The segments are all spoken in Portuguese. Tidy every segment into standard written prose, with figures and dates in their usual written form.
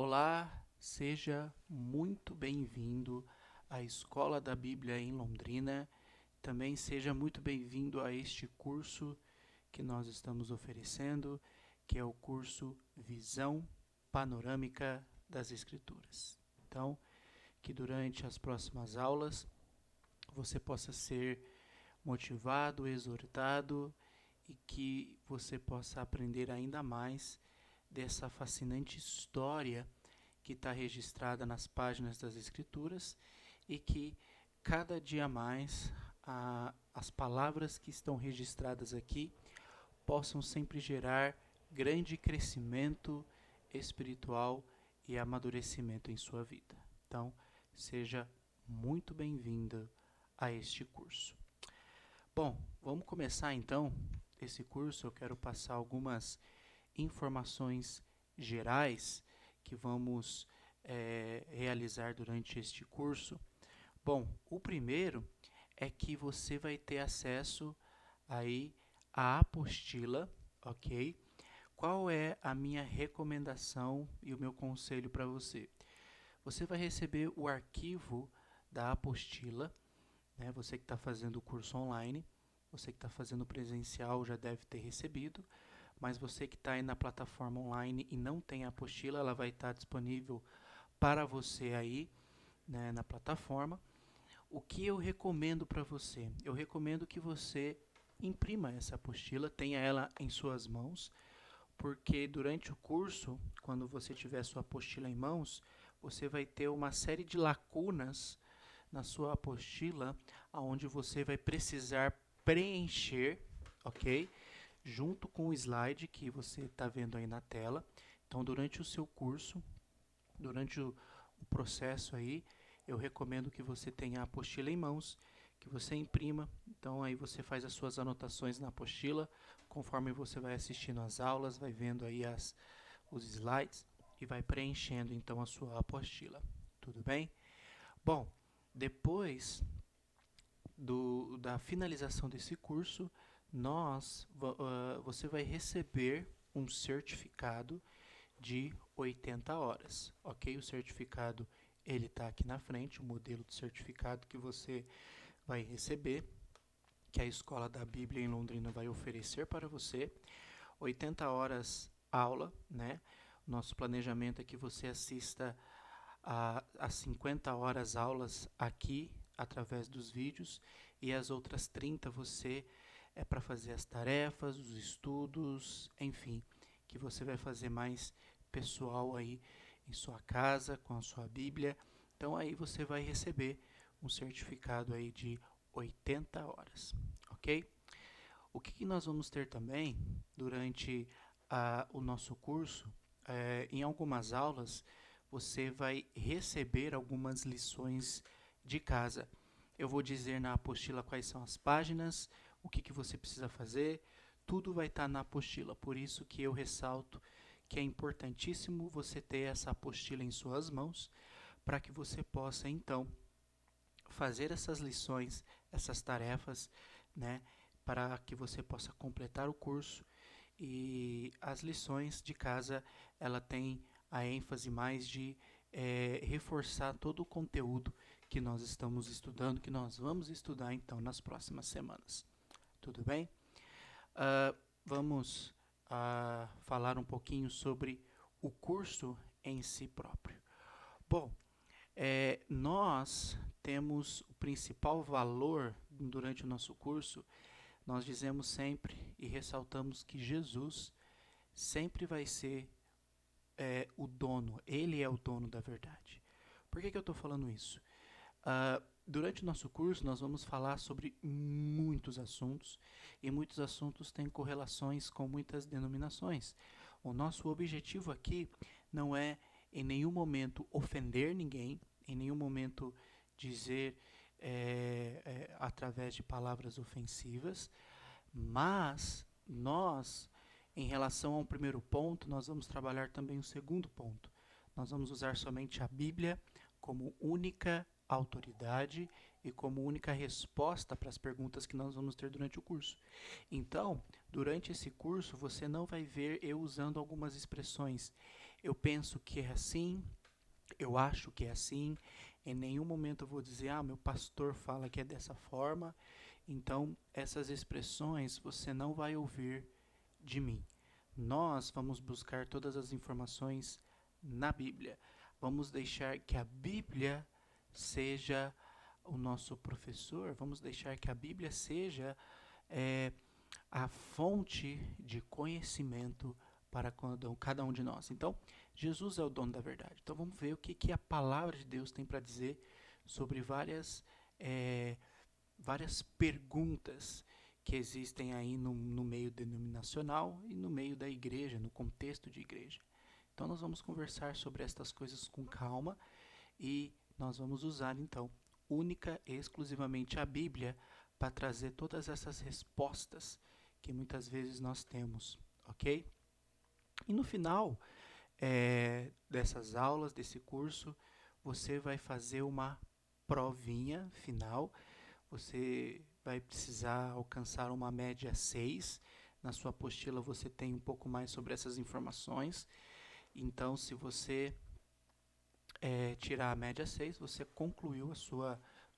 Olá, seja muito bem-vindo à Escola da Bíblia em Londrina. Também seja muito bem-vindo a este curso que nós estamos oferecendo, que é o curso Visão Panorâmica das Escrituras. Então, que durante as próximas aulas você possa ser motivado, exortado e que você possa aprender ainda mais dessa fascinante história que está registrada nas páginas das Escrituras e que cada dia mais as palavras que estão registradas aqui possam sempre gerar grande crescimento espiritual e amadurecimento em sua vida. Então, seja muito bem-vindo a este curso. Bom, vamos começar então esse curso. Eu quero passar algumas informações gerais que vamos realizar durante este curso. Bom, o primeiro é que você vai ter acesso aí à apostila, ok? Qual é a minha recomendação e o meu conselho para você? Você vai receber o arquivo da apostila, né? Você que está fazendo o curso online, você que está fazendo presencial já deve ter recebido, mas você que está aí na plataforma online e não tem a apostila, ela vai estar disponível para você aí, né, na plataforma. O que eu recomendo para você? Eu recomendo que você imprima essa apostila, tenha ela em suas mãos, porque durante o curso, quando você tiver sua apostila em mãos, você vai ter uma série de lacunas na sua apostila, aonde você vai precisar preencher, ok? Junto com o slide que você está vendo aí na tela. Então, durante o seu curso, durante o processo aí, eu recomendo que você tenha a apostila em mãos, que você imprima. Então, aí você faz as suas anotações na apostila, conforme você vai assistindo às aulas, vai vendo aí os slides e vai preenchendo então a sua apostila. Tudo bem? Bom, depois da finalização desse curso, você vai receber um certificado de 80 horas, ok? O certificado ele está aqui na frente, o modelo de certificado que você vai receber, que a Escola da Bíblia em Londrina vai oferecer para você. 80 horas aula, né? Nosso planejamento é que você assista a 50 horas aulas aqui através dos vídeos e as outras 30 você é para fazer as tarefas, os estudos, enfim, que você vai fazer mais pessoal aí em sua casa com a sua Bíblia. Então aí você vai receber um certificado aí de 80 horas, ok? O que nós vamos ter também durante o nosso curso, em algumas aulas, você vai receber algumas lições de casa. Eu vou dizer na apostila quais são as páginas, o que você precisa fazer, tudo vai estar na apostila. Por isso que eu ressalto que é importantíssimo você ter essa apostila em suas mãos, para que você possa, então, fazer essas lições, essas tarefas, né, para que você possa completar o curso. E as lições de casa, ela tem a ênfase mais de reforçar todo o conteúdo que nós estamos estudando, que nós vamos estudar então nas próximas semanas. Tudo bem? Vamos falar um pouquinho sobre o curso em si próprio. Bom, nós temos o principal valor durante o nosso curso. Nós dizemos sempre e ressaltamos que Jesus sempre vai ser o dono, ele é o dono da verdade. Por que eu estou falando isso? Durante o nosso curso, nós vamos falar sobre muitos assuntos, e muitos assuntos têm correlações com muitas denominações. O nosso objetivo aqui não é em nenhum momento ofender ninguém, em nenhum momento dizer através de palavras ofensivas, mas nós, em relação ao primeiro ponto, nós vamos trabalhar também o segundo ponto. Nós vamos usar somente a Bíblia como única autoridade e como única resposta para as perguntas que nós vamos ter durante o curso. Então, durante esse curso, você não vai ver eu usando algumas expressões. Eu penso que é assim, eu acho que é assim. Em nenhum momento eu vou dizer, meu pastor fala que é dessa forma. Então, essas expressões você não vai ouvir de mim. Nós vamos buscar todas as informações na Bíblia. Vamos deixar que a Bíblia seja o nosso professor, vamos deixar que a Bíblia seja a fonte de conhecimento para cada um de nós. Então, Jesus é o dono da verdade. Então, vamos ver o que a palavra de Deus tem para dizer sobre várias perguntas que existem aí no meio denominacional e no meio da igreja, no contexto de igreja. Então, nós vamos conversar sobre estas coisas com calma e nós vamos usar, então, única e exclusivamente a Bíblia para trazer todas essas respostas que muitas vezes nós temos, ok? E no final dessas aulas, desse curso, você vai fazer uma provinha final. Você vai precisar alcançar uma média 6. Na sua apostila você tem um pouco mais sobre essas informações. Então, se você tirar a média 6, você concluiu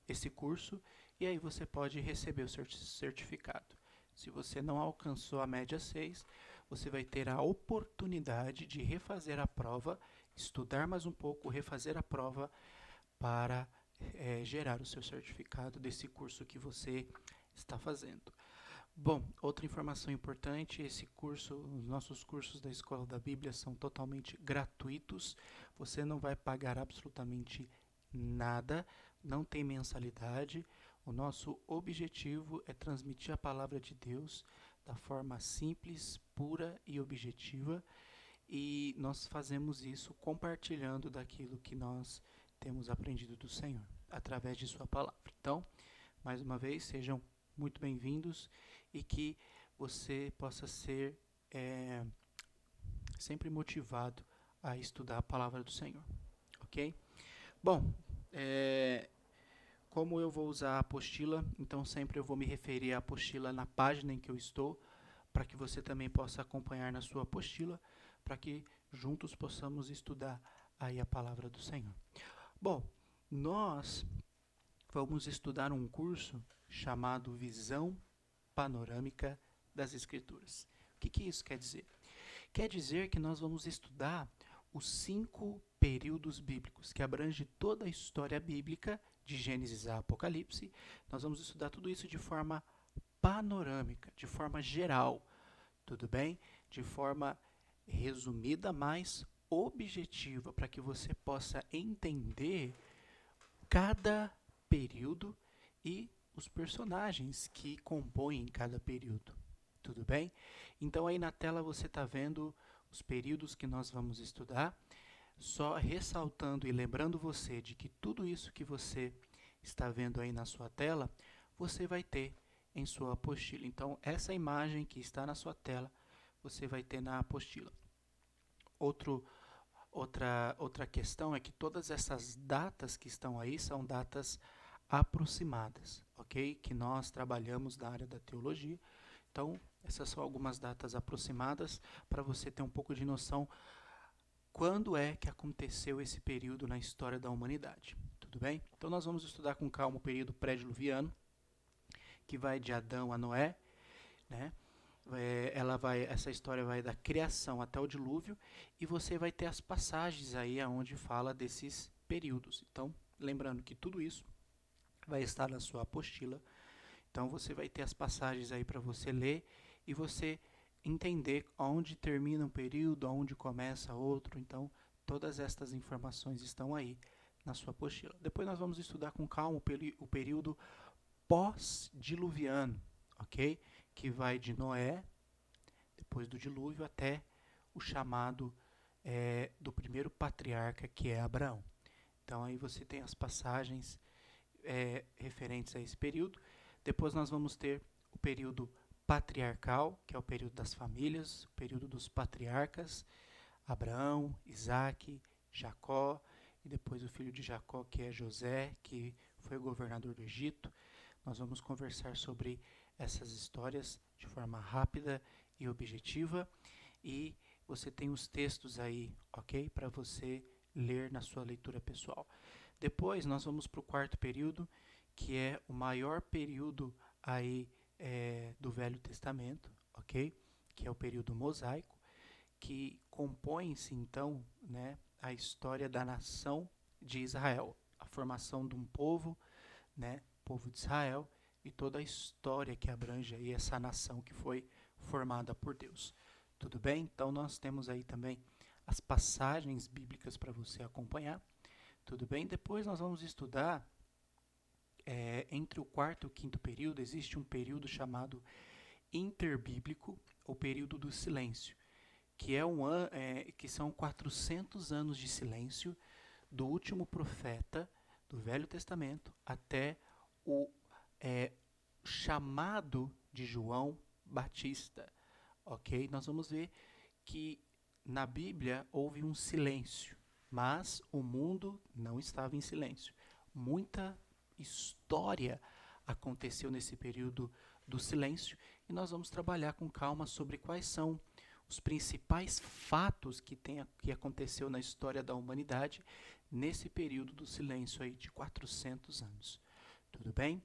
esse curso e aí você pode receber o certificado. Se você não alcançou a média 6, você vai ter a oportunidade de refazer a prova, estudar mais um pouco, refazer a prova para gerar o seu certificado desse curso que você está fazendo. Bom, outra informação importante, os nossos cursos da Escola da Bíblia são totalmente gratuitos, você não vai pagar absolutamente nada, não tem mensalidade. O nosso objetivo é transmitir a palavra de Deus da forma simples, pura e objetiva, e nós fazemos isso compartilhando daquilo que nós temos aprendido do Senhor, através de sua palavra. Então, mais uma vez, sejam muito bem-vindos e que você possa ser sempre motivado a estudar a palavra do Senhor, ok? Bom, como eu vou usar a apostila, então sempre eu vou me referir à apostila na página em que eu estou, para que você também possa acompanhar na sua apostila, para que juntos possamos estudar aí a palavra do Senhor. Bom, nós vamos estudar um curso chamado Visão Panorâmica das Escrituras. O que isso quer dizer? Quer dizer que nós vamos estudar os 5 períodos bíblicos, que abrange toda a história bíblica, de Gênesis a Apocalipse. Nós vamos estudar tudo isso de forma panorâmica, de forma geral, tudo bem? De forma resumida, mas objetiva, para que você possa entender cada período e os personagens que compõem cada período. Tudo bem? Então aí na tela você está vendo os períodos que nós vamos estudar, só ressaltando e lembrando você de que tudo isso que você está vendo aí na sua tela, você vai ter em sua apostila. Então essa imagem que está na sua tela, você vai ter na apostila. Outra questão é que todas essas datas que estão aí são datas aproximadas, ok? Que nós trabalhamos na área da teologia. Então, essas são algumas datas aproximadas para você ter um pouco de noção quando é que aconteceu esse período na história da humanidade. Tudo bem? Então, nós vamos estudar com calma o período pré-diluviano, que vai de Adão a Noé, né? Essa história vai da criação até o dilúvio, e você vai ter as passagens aí onde fala desses períodos. Então, lembrando que tudo isso vai estar na sua apostila. Então, você vai ter as passagens aí para você ler e você entender onde termina um período, onde começa outro. Então, todas estas informações estão aí na sua apostila. Depois nós vamos estudar com calma o período pós-diluviano, ok? Que vai de Noé, depois do dilúvio, até o chamado do primeiro patriarca, que é Abraão. Então aí você tem as passagens referentes a esse período. Depois nós vamos ter o período patriarcal, que é o período das famílias, o período dos patriarcas, Abraão, Isaac, Jacó, e depois o filho de Jacó, que é José, que foi governador do Egito. Nós vamos conversar sobre essas histórias de forma rápida e objetiva. E você tem os textos aí, ok? Para você ler na sua leitura pessoal. Depois nós vamos para o quarto período, que é o maior período aí do Velho Testamento, ok? Que é o período mosaico, que compõe-se então, né, a história da nação de Israel, a formação de um povo, né, povo de Israel, e toda a história que abrange aí essa nação que foi formada por Deus. Tudo bem? Então nós temos aí também as passagens bíblicas para você acompanhar. Tudo bem? Depois nós vamos estudar, entre o quarto e o quinto período, existe um período chamado interbíblico, ou período do silêncio, que, que são 400 anos de silêncio do último profeta do Velho Testamento até o chamado de João Batista, ok? Nós vamos ver que na Bíblia houve um silêncio, mas o mundo não estava em silêncio. Muita história aconteceu nesse período do silêncio e nós vamos trabalhar com calma sobre quais são os principais fatos que aconteceu na história da humanidade nesse período do silêncio aí de 400 anos. Tudo bem?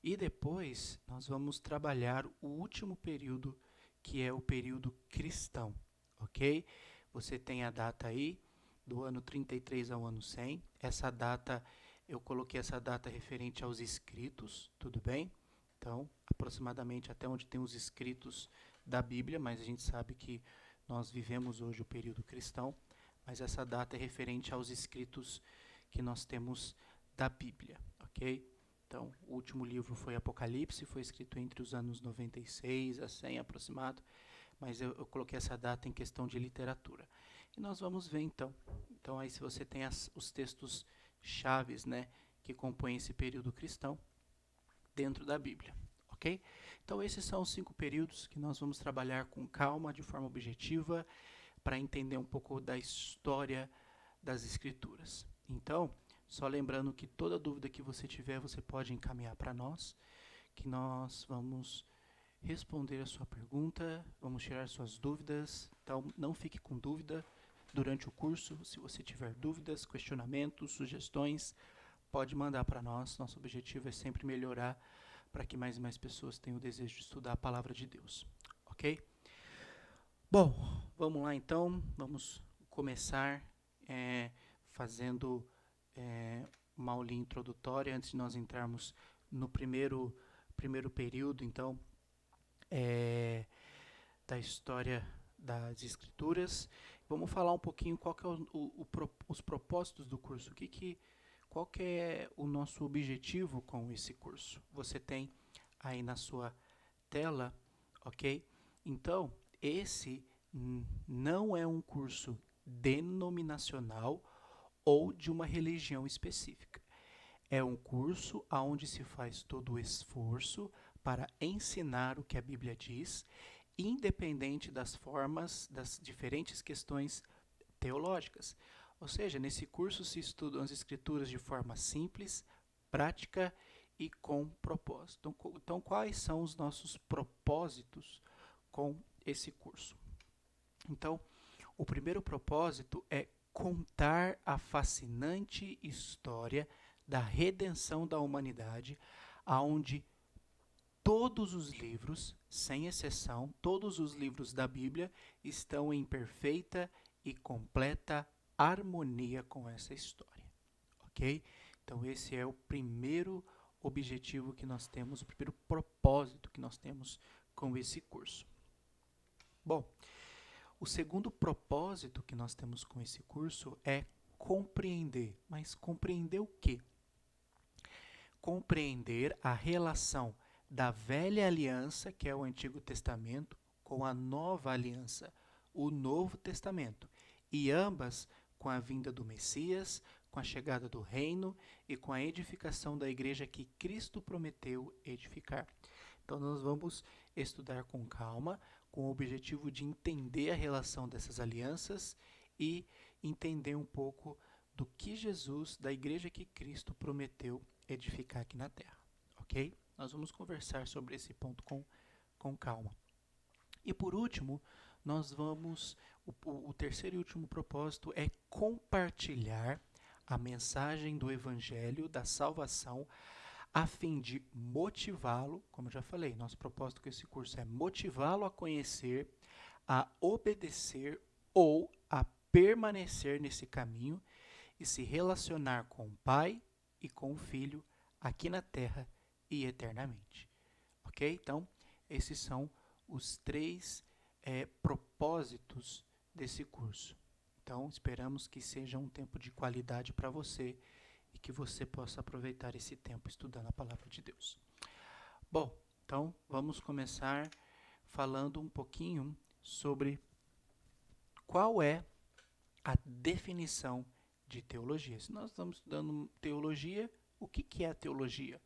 E depois nós vamos trabalhar o último período, que é o período cristão, ok? Você tem a data aí, do ano 33 ao ano 100. Essa data, eu coloquei essa data referente aos escritos, tudo bem? Então, aproximadamente até onde tem os escritos da Bíblia, mas a gente sabe que nós vivemos hoje o período cristão, mas essa data é referente aos escritos que nós temos da Bíblia, ok? Então, o último livro foi Apocalipse, foi escrito entre os anos 96 a 100 aproximado, mas eu coloquei essa data em questão de literatura. E nós vamos ver então. Então, aí se você tem os textos chaves, né, que compõem esse período cristão dentro da Bíblia, ok? Então, esses são os 5 períodos que nós vamos trabalhar com calma, de forma objetiva, para entender um pouco da história das Escrituras. Então, só lembrando que toda dúvida que você tiver, você pode encaminhar para nós, que nós vamos responder a sua pergunta, vamos tirar suas dúvidas. Então, não fique com dúvida durante o curso. Se você tiver dúvidas, questionamentos, sugestões, pode mandar para nós. Nosso objetivo é sempre melhorar para que mais e mais pessoas tenham o desejo de estudar a palavra de Deus. Ok? Bom, vamos lá então. Vamos começar fazendo uma aulinha introdutória antes de nós entrarmos no primeiro período, então, da história das Escrituras. Vamos falar um pouquinho qual que é os propósitos do curso, qual que é o nosso objetivo com esse curso. Você tem aí na sua tela, ok? Então, esse não é um curso denominacional ou de uma religião específica. É um curso onde se faz todo o esforço para ensinar o que a Bíblia diz, independente das formas, das diferentes questões teológicas. Ou seja, nesse curso se estudam as Escrituras de forma simples, prática e com propósito. Então, quais são os nossos propósitos com esse curso? Então, o primeiro propósito é contar a fascinante história da redenção da humanidade, aonde todos os livros, sem exceção, todos os livros da Bíblia estão em perfeita e completa harmonia com essa história, ok? Então esse é o primeiro objetivo que nós temos, o primeiro propósito que nós temos com esse curso. Bom, o segundo propósito que nós temos com esse curso é compreender. Mas compreender o quê? Compreender a relação da velha aliança, que é o Antigo Testamento, com a nova aliança, o Novo Testamento. E ambas com a vinda do Messias, com a chegada do reino e com a edificação da igreja que Cristo prometeu edificar. Então nós vamos estudar com calma, com o objetivo de entender a relação dessas alianças e entender um pouco do que Jesus, da igreja que Cristo prometeu edificar aqui na terra, ok? Nós vamos conversar sobre esse ponto com calma. E por último, nós vamos, o terceiro e último propósito é compartilhar a mensagem do Evangelho, da salvação, a fim de motivá-lo, como eu já falei, nosso propósito com esse curso é motivá-lo a conhecer, a obedecer ou a permanecer nesse caminho e se relacionar com o Pai e com o Filho aqui na terra e eternamente. Ok? Então, esses são os três propósitos desse curso. Então, esperamos que seja um tempo de qualidade para você e que você possa aproveitar esse tempo estudando a palavra de Deus. Bom, então vamos começar falando um pouquinho sobre qual é a definição de teologia. Se nós estamos estudando teologia, o que é a teologia?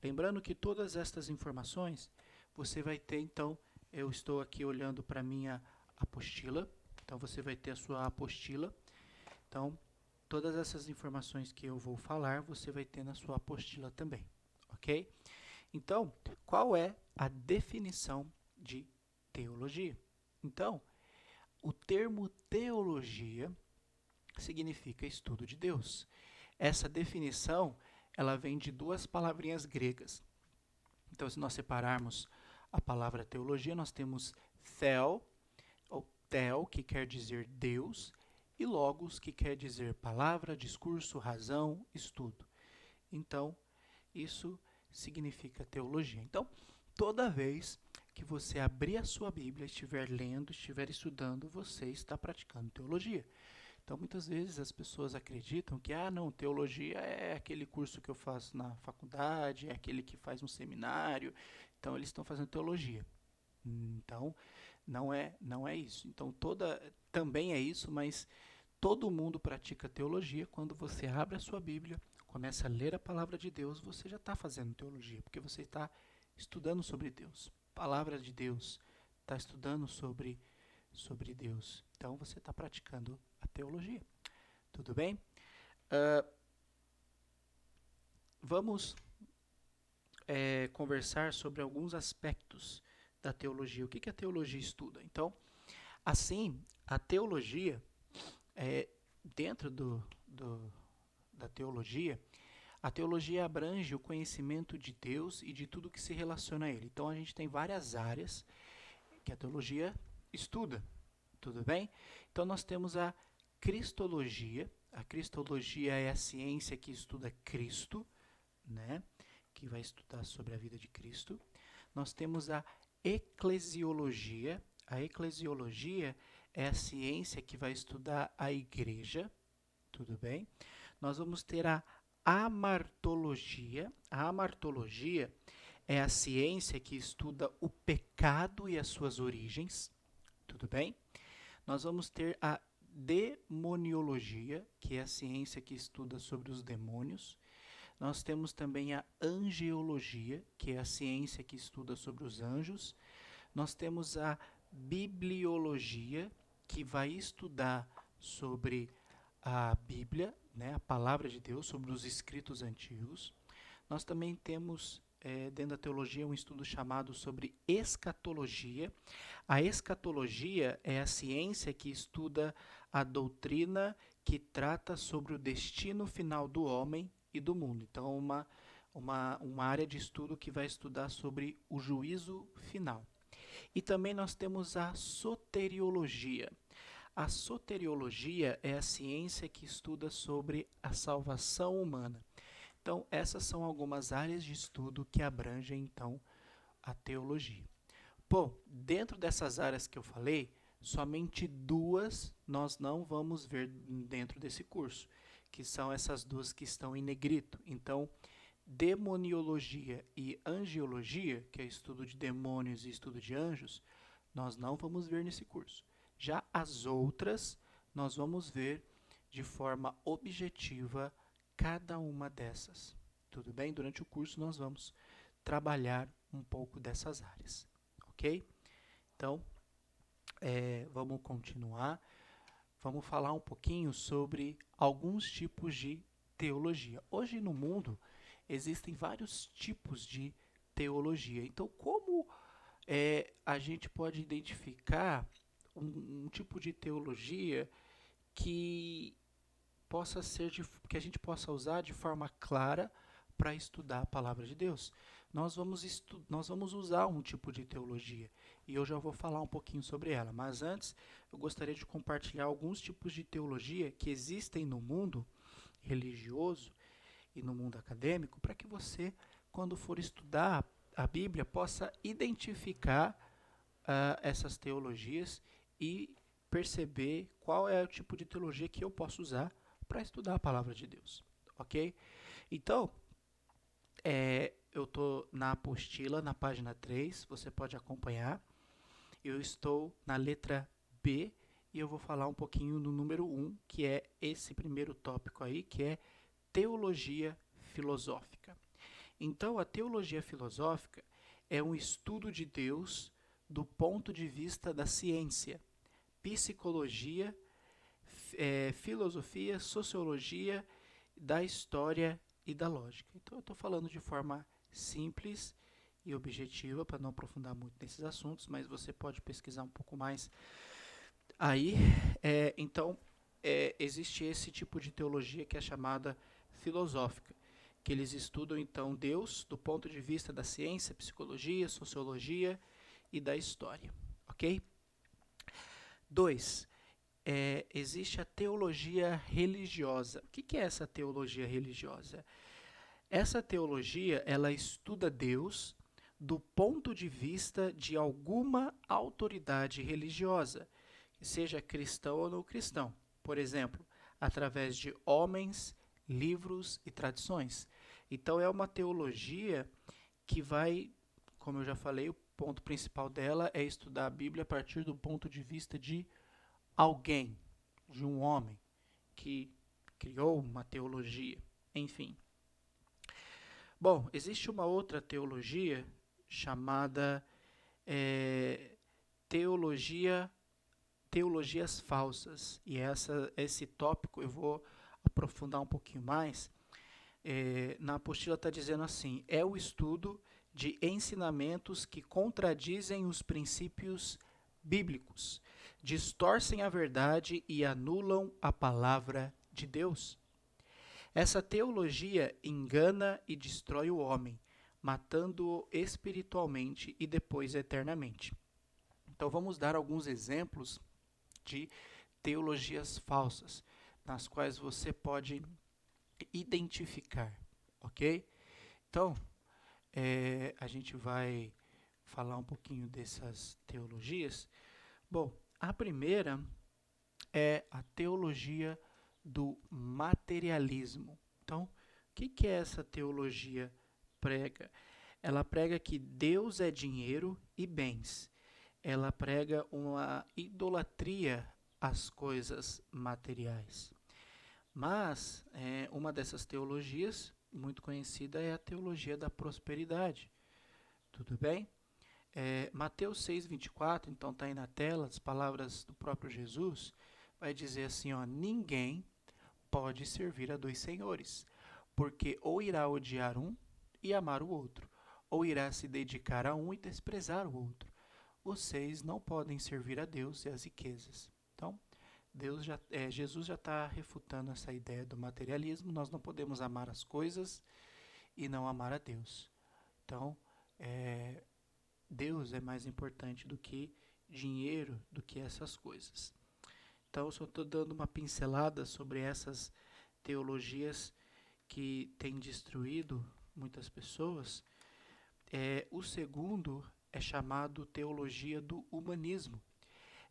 Lembrando que todas estas informações você vai ter, então, eu estou aqui olhando para a minha apostila, então você vai ter a sua apostila. Então, todas essas informações que eu vou falar, você vai ter na sua apostila também, ok? Então, qual é a definição de teologia? Então, o termo teologia significa estudo de Deus. Essa definição, ela vem de duas palavrinhas gregas. Então, se nós separarmos a palavra teologia, nós temos theo, ou tel, que quer dizer Deus, e logos, que quer dizer palavra, discurso, razão, estudo. Então, isso significa teologia. Então, toda vez que você abrir a sua Bíblia, estiver lendo, estiver estudando, você está praticando teologia. Então, muitas vezes as pessoas acreditam que, não, teologia é aquele curso que eu faço na faculdade, é aquele que faz no seminário, então eles estão fazendo teologia. Então, não é isso. Então, também é isso, mas todo mundo pratica teologia. Quando você abre a sua Bíblia, começa a ler a palavra de Deus, você já está fazendo teologia, porque você está estudando sobre Deus. Palavra de Deus, está estudando sobre Deus. Então, você está praticando a teologia. Tudo bem? Vamos conversar sobre alguns aspectos da teologia. O que a teologia estuda? Então, assim, a teologia, dentro da teologia, a teologia abrange o conhecimento de Deus e de tudo que se relaciona a Ele. Então, a gente tem várias áreas que a teologia estuda, tudo bem? Então, nós temos a cristologia. A cristologia é a ciência que estuda Cristo, né? Que vai estudar sobre a vida de Cristo. Nós temos a eclesiologia. A eclesiologia é a ciência que vai estudar a igreja, tudo bem? Nós vamos ter a amartologia. A amartologia é a ciência que estuda o pecado e as suas origens, tudo bem? Nós vamos ter a demoniologia, que é a ciência que estuda sobre os demônios. Nós temos também a angeologia, que é a ciência que estuda sobre os anjos. Nós temos a bibliologia, que vai estudar sobre a Bíblia, né, a palavra de Deus, sobre os escritos antigos. Nós também temos, dentro da teologia, um estudo chamado sobre escatologia. A escatologia é a ciência que estuda a doutrina que trata sobre o destino final do homem e do mundo. Então, uma área de estudo que vai estudar sobre o juízo final. E também nós temos a soteriologia. A soteriologia é a ciência que estuda sobre a salvação humana. Então, essas são algumas áreas de estudo que abrangem, então, a teologia. Bom, dentro dessas áreas que eu falei, somente duas nós não vamos ver dentro desse curso, que são essas duas que estão em negrito. Então, demoniologia e angiologia, que é estudo de demônios e estudo de anjos, nós não vamos ver nesse curso. Já as outras, nós vamos ver de forma objetiva cada uma dessas. Tudo bem? Durante o curso nós vamos trabalhar um pouco dessas áreas. Ok? Então, vamos continuar. Vamos falar um pouquinho sobre alguns tipos de teologia. Hoje no mundo existem vários tipos de teologia. Então, como a gente pode identificar um tipo de teologia que que a gente possa usar de forma clara para estudar a palavra de Deus? Nós vamos usar um tipo de teologia e eu já vou falar um pouquinho sobre ela. Mas antes, eu gostaria de compartilhar alguns tipos de teologia que existem no mundo religioso e no mundo acadêmico, para que você, quando for estudar a Bíblia, possa identificar essas teologias e perceber qual é o tipo de teologia que eu posso usar para estudar a palavra de Deus, ok? Então, eu estou na apostila, na página 3, você pode acompanhar. Eu estou na letra B e eu vou falar um pouquinho no número 1, que é esse primeiro tópico aí, que é teologia filosófica. Então, a teologia filosófica é um estudo de Deus do ponto de vista da ciência, psicologia, filosofia, sociologia, da história e da lógica. Então, eu estou falando de forma simples e objetiva para não aprofundar muito nesses assuntos, mas você pode pesquisar um pouco mais aí. Então, existe esse tipo de teologia que é chamada filosófica, que eles estudam então Deus do ponto de vista da ciência, psicologia, sociologia e da história, ok? 2. Existe a teologia religiosa. O que é essa teologia religiosa? Essa teologia, ela estuda Deus do ponto de vista de alguma autoridade religiosa, seja cristão ou não cristão. Por exemplo, através de homens, livros e tradições. Então é uma teologia que vai, como eu já falei, o ponto principal dela é estudar a Bíblia a partir do ponto de vista de alguém, de um homem que criou uma teologia, enfim. Bom, existe uma outra teologia chamada teologias falsas, e esse tópico eu vou aprofundar um pouquinho mais. Na apostila está dizendo assim: é o estudo de ensinamentos que contradizem os princípios bíblicos, distorcem a verdade e anulam a palavra de Deus. Essa teologia engana e destrói o homem, matando-o espiritualmente e depois eternamente. Então vamos dar alguns exemplos de teologias falsas, nas quais você pode identificar, ok? Então, a gente vai falar um pouquinho dessas teologias. Bom, a primeira é a teologia do materialismo. Então, o que é essa teologia prega? Ela prega que Deus é dinheiro e bens. Ela prega uma idolatria às coisas materiais. Mas uma dessas teologias, muito conhecida, é a teologia da prosperidade. Tudo bem? Mateus 6,24, então está aí na tela, as palavras do próprio Jesus, vai dizer assim, ó: ninguém pode servir a dois senhores, porque ou irá odiar um e amar o outro, ou irá se dedicar a um e desprezar o outro. Vocês não podem servir a Deus e às riquezas. Então, Jesus já está refutando essa ideia do materialismo. Nós não podemos amar as coisas e não amar a Deus. Então, Deus é mais importante do que dinheiro, do que essas coisas. Então, eu só estou dando uma pincelada sobre essas teologias que têm destruído muitas pessoas. O segundo é chamado teologia do humanismo.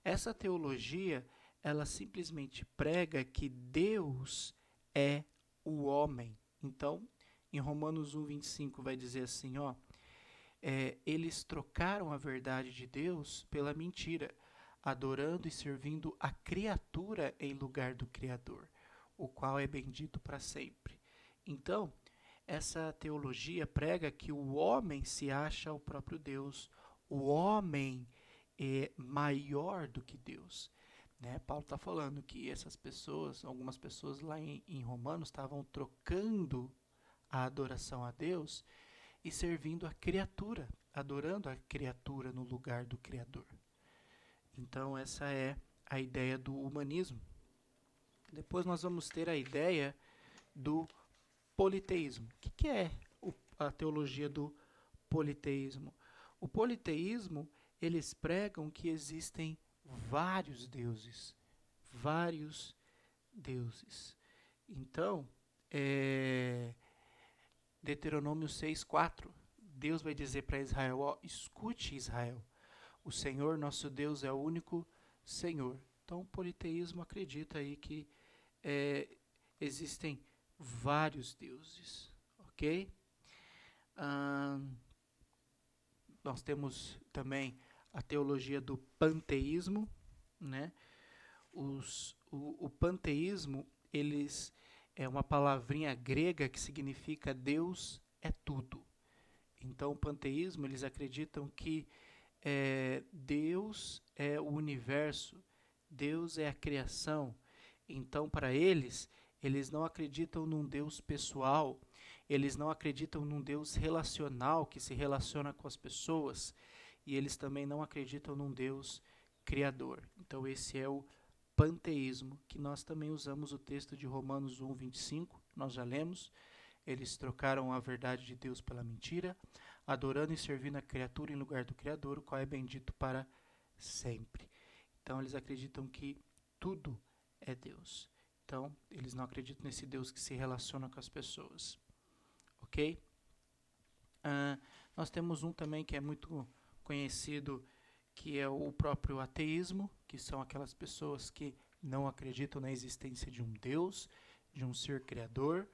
Essa teologia, ela simplesmente prega que Deus é o homem. Então, em Romanos 1,25 vai dizer assim, ó: eles trocaram a verdade de Deus pela mentira, adorando e servindo a criatura em lugar do Criador, o qual é bendito para sempre. Então, essa teologia prega que o homem se acha o próprio Deus, o homem é maior do que Deus. Paulo está falando que essas pessoas, algumas pessoas lá em Romanos, estavam trocando a adoração a Deus e servindo a criatura, adorando a criatura no lugar do Criador. Então, essa é a ideia do humanismo. Depois nós vamos ter a ideia do politeísmo. O que é a teologia do politeísmo? O politeísmo, eles pregam que existem vários deuses. Vários deuses. Então, Deuteronômio 6:4, Deus vai dizer para Israel, ó, escute Israel, o Senhor nosso Deus é o único Senhor. Então o politeísmo acredita aí que existem vários deuses, ok? Nós temos também a teologia do panteísmo, né? O panteísmo, eles é uma palavrinha grega que significa Deus é tudo. Então, o panteísmo, eles acreditam que Deus é o universo, Deus é a criação. Então, para eles não acreditam num Deus pessoal, eles não acreditam num Deus relacional que se relaciona com as pessoas, e eles também não acreditam num Deus criador. Então, esse é o panteísmo, que nós também usamos o texto de Romanos 1:25, nós já lemos. Eles trocaram a verdade de Deus pela mentira, adorando e servindo a criatura em lugar do Criador, o qual é bendito para sempre. Então, eles acreditam que tudo é Deus. Então, eles não acreditam nesse Deus que se relaciona com as pessoas. Ok? Nós temos um também que é muito conhecido, que é o próprio ateísmo, que são aquelas pessoas que não acreditam na existência de um Deus, de um ser criador.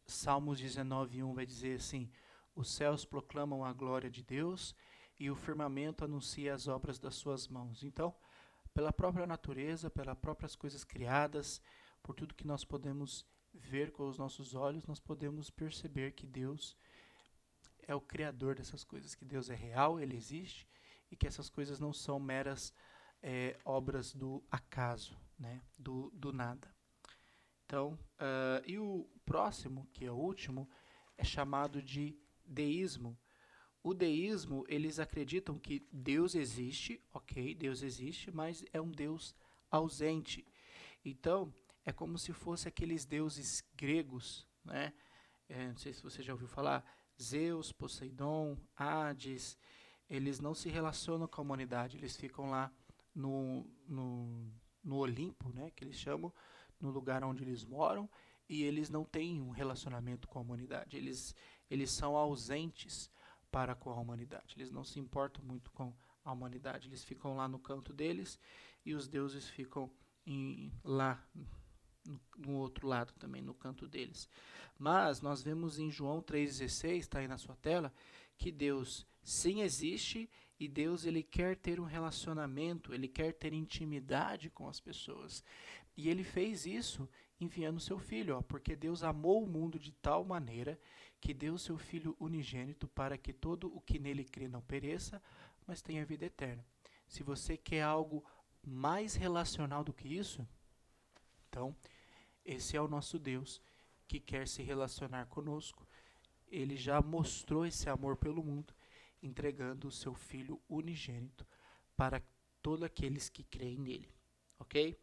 Salmos 19:1 vai dizer assim, os céus proclamam a glória de Deus e o firmamento anuncia as obras das suas mãos. Então, pela própria natureza, pelas próprias coisas criadas, por tudo que nós podemos ver com os nossos olhos, nós podemos perceber que Deus é o criador dessas coisas, que Deus é real, ele existe, e que essas coisas não são meras obras do acaso, né? do nada. Então, e o próximo, que é o último, é chamado de deísmo. O deísmo, eles acreditam que Deus existe, ok, Deus existe, mas é um Deus ausente. Então, é como se fosse aqueles deuses gregos, né? Não sei se você já ouviu falar, Zeus, Poseidon, Hades, eles não se relacionam com a humanidade, eles ficam lá no Olimpo, né, que eles chamam, no lugar onde eles moram, e eles não têm um relacionamento com a humanidade, eles são ausentes para com a humanidade, eles não se importam muito com a humanidade, eles ficam lá no canto deles, e os deuses ficam lá no outro lado também, no canto deles. Mas nós vemos em João 3,16, está aí na sua tela, que Deus sim existe e Deus ele quer ter um relacionamento, ele quer ter intimidade com as pessoas. E ele fez isso enviando seu filho, porque Deus amou o mundo de tal maneira que deu seu filho unigênito para que todo o que nele crê não pereça, mas tenha vida eterna. Se você quer algo mais relacional do que isso, então esse é o nosso Deus que quer se relacionar conosco. Ele já mostrou esse amor pelo mundo, entregando o seu Filho unigênito para todos aqueles que creem nele. Ok?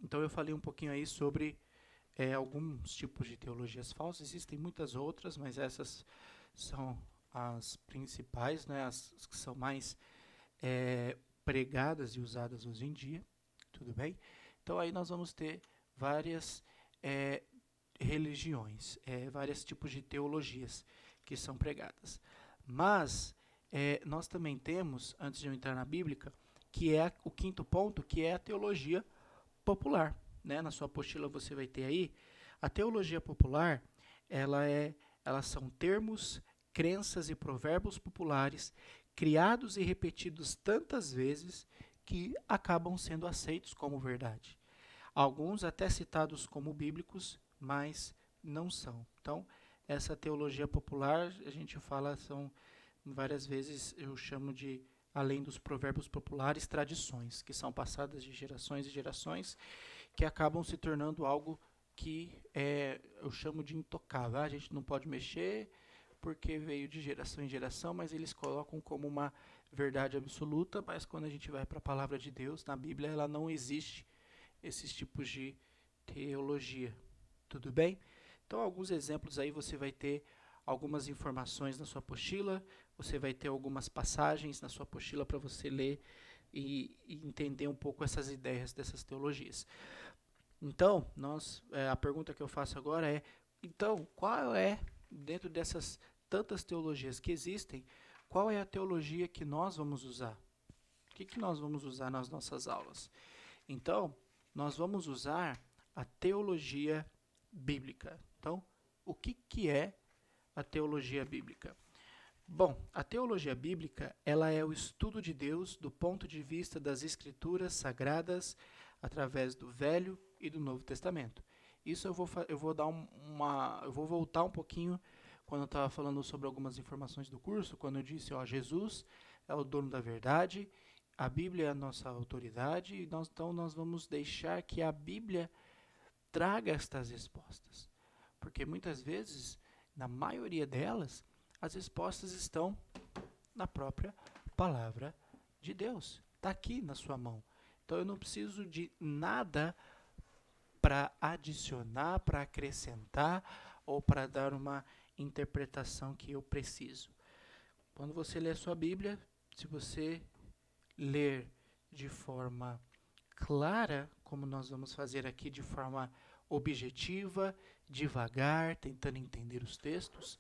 Então eu falei um pouquinho aí sobre alguns tipos de teologias falsas. Existem muitas outras, mas essas são as principais, né? As que são mais pregadas e usadas hoje em dia. Tudo bem? Então aí nós vamos ter várias religiões, vários tipos de teologias que são pregadas. Mas nós também temos, antes de eu entrar na Bíblia, que é o quinto ponto, que é a teologia popular. Né? Na sua apostila você vai ter aí, a teologia popular, elas são termos, crenças e provérbios populares criados e repetidos tantas vezes que acabam sendo aceitos como verdade. Alguns até citados como bíblicos, mas não são. Então, essa teologia popular, a gente fala, são várias vezes, eu chamo de, além dos provérbios populares, tradições, que são passadas de gerações e gerações, que acabam se tornando algo que eu chamo de intocável. A gente não pode mexer porque veio de geração em geração, mas eles colocam como uma verdade absoluta, mas quando a gente vai para a palavra de Deus, na Bíblia, ela não existe esses tipos de teologia. Tudo bem? Então, alguns exemplos aí você vai ter algumas informações na sua apostila, você vai ter algumas passagens na sua apostila para você ler e entender um pouco essas ideias dessas teologias. Então, a pergunta que eu faço agora é: então, qual é, dentro dessas tantas teologias que existem, qual é a teologia que nós vamos usar? O que nós vamos usar nas nossas aulas? Então, nós vamos usar a teologia bíblica. Então, o que é a teologia bíblica? Bom, a teologia bíblica, ela é o estudo de Deus do ponto de vista das escrituras sagradas através do Velho e do Novo Testamento. Isso eu vou dar eu vou voltar um pouquinho quando eu estava falando sobre algumas informações do curso, quando eu disse, Jesus é o dono da verdade, a Bíblia é a nossa autoridade, e então nós vamos deixar que a Bíblia traga estas respostas. Porque muitas vezes, na maioria delas, as respostas estão na própria palavra de Deus. Está aqui na sua mão. Então eu não preciso de nada para adicionar, para acrescentar ou para dar uma interpretação que eu preciso. Quando você lê a sua Bíblia, se você ler de forma clara, como nós vamos fazer aqui, de forma objetiva, devagar, tentando entender os textos,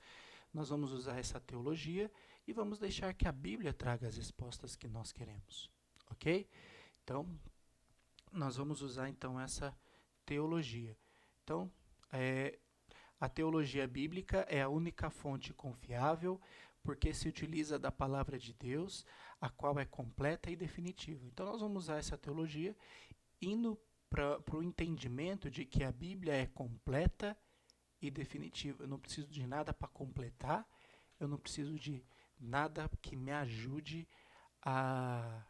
nós vamos usar essa teologia e vamos deixar que a Bíblia traga as respostas que nós queremos, ok? Então, nós vamos usar então essa teologia. Então, a teologia bíblica é a única fonte confiável porque se utiliza da palavra de Deus, a qual é completa e definitiva. Então, nós vamos usar essa teologia indo para o entendimento de que a Bíblia é completa e definitiva. Eu não preciso de nada para completar, eu não preciso de nada que me ajude a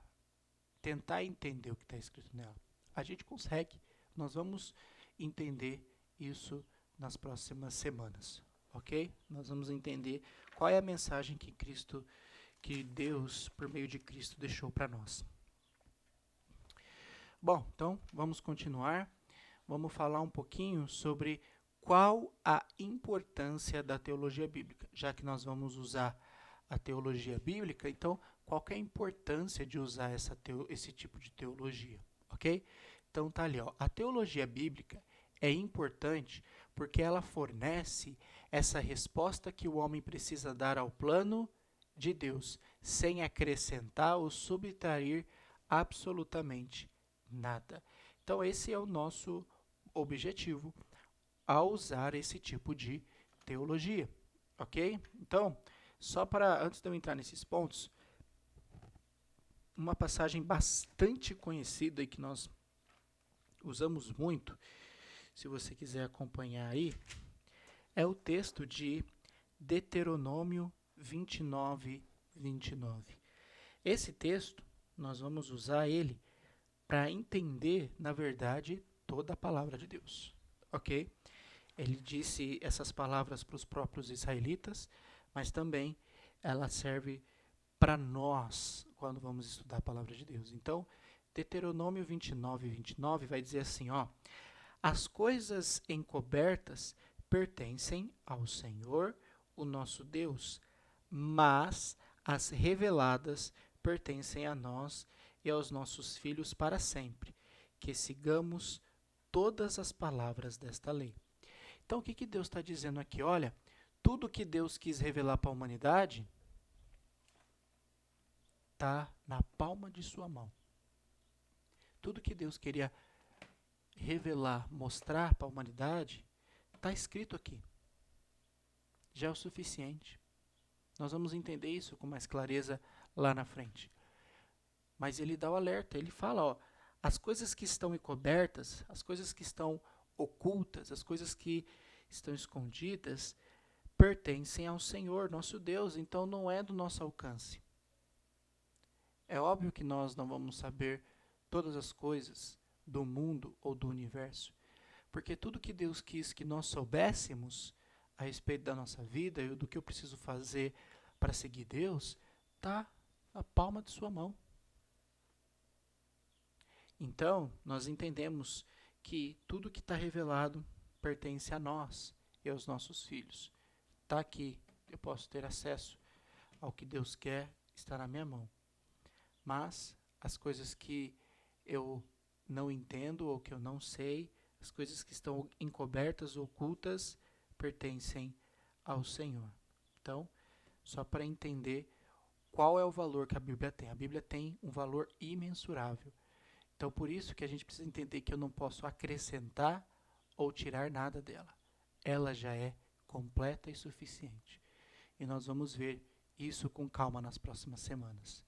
tentar entender o que está escrito nela. A gente consegue, nós vamos entender isso nas próximas semanas, ok? Nós vamos entender qual é a mensagem que Deus, por meio de Cristo, deixou para nós. Bom, então vamos continuar. Vamos falar um pouquinho sobre qual a importância da teologia bíblica. Já que nós vamos usar a teologia bíblica, então qual que é a importância de usar esse tipo de teologia, ok? Então tá ali, ó. A teologia bíblica é importante porque ela fornece essa resposta que o homem precisa dar ao plano de Deus, sem acrescentar ou subtrair absolutamente nada. Então esse é o nosso objetivo ao usar esse tipo de teologia, ok? Então, só para, antes de eu entrar nesses pontos, uma passagem bastante conhecida e que nós usamos muito, se você quiser acompanhar aí, é o texto de Deuteronômio 29, 29. Esse texto, nós vamos usar ele para entender, na verdade, toda a palavra de Deus, ok? Ele disse essas palavras para os próprios israelitas, mas também ela serve para nós quando vamos estudar a palavra de Deus. Então, Deuteronômio 29, 29 vai dizer assim, ó: as coisas encobertas pertencem ao Senhor, o nosso Deus, mas as reveladas pertencem a nós e aos nossos filhos para sempre, que sigamos todas as palavras desta lei. Então, o que Deus está dizendo aqui? Olha, tudo que Deus quis revelar para a humanidade está na palma de sua mão. Tudo que Deus queria revelar, mostrar para a humanidade, está escrito aqui. Já é o suficiente. Nós vamos entender isso com mais clareza lá na frente. Mas ele dá o alerta, ele fala, ó, as coisas que estão encobertas, as coisas que estão ocultas, as coisas que estão escondidas, pertencem ao Senhor, nosso Deus, então não é do nosso alcance. É óbvio que nós não vamos saber todas as coisas do mundo ou do universo, Porque tudo que Deus quis que nós soubéssemos a respeito da nossa vida e do que eu preciso fazer para seguir Deus, está na palma de sua mão. Então, nós entendemos que tudo que está revelado pertence a nós e aos nossos filhos. Está aqui, eu posso ter acesso ao que Deus quer, está na minha mão. Mas as coisas que eu não entendo ou que eu não sei, as coisas que estão encobertas, ocultas, pertencem ao Senhor. Então, só para entender qual é o valor que a Bíblia tem. A Bíblia tem um valor imensurável. Então, por isso que a gente precisa entender que eu não posso acrescentar ou tirar nada dela. Ela já é completa e suficiente. E nós vamos ver isso com calma nas próximas semanas.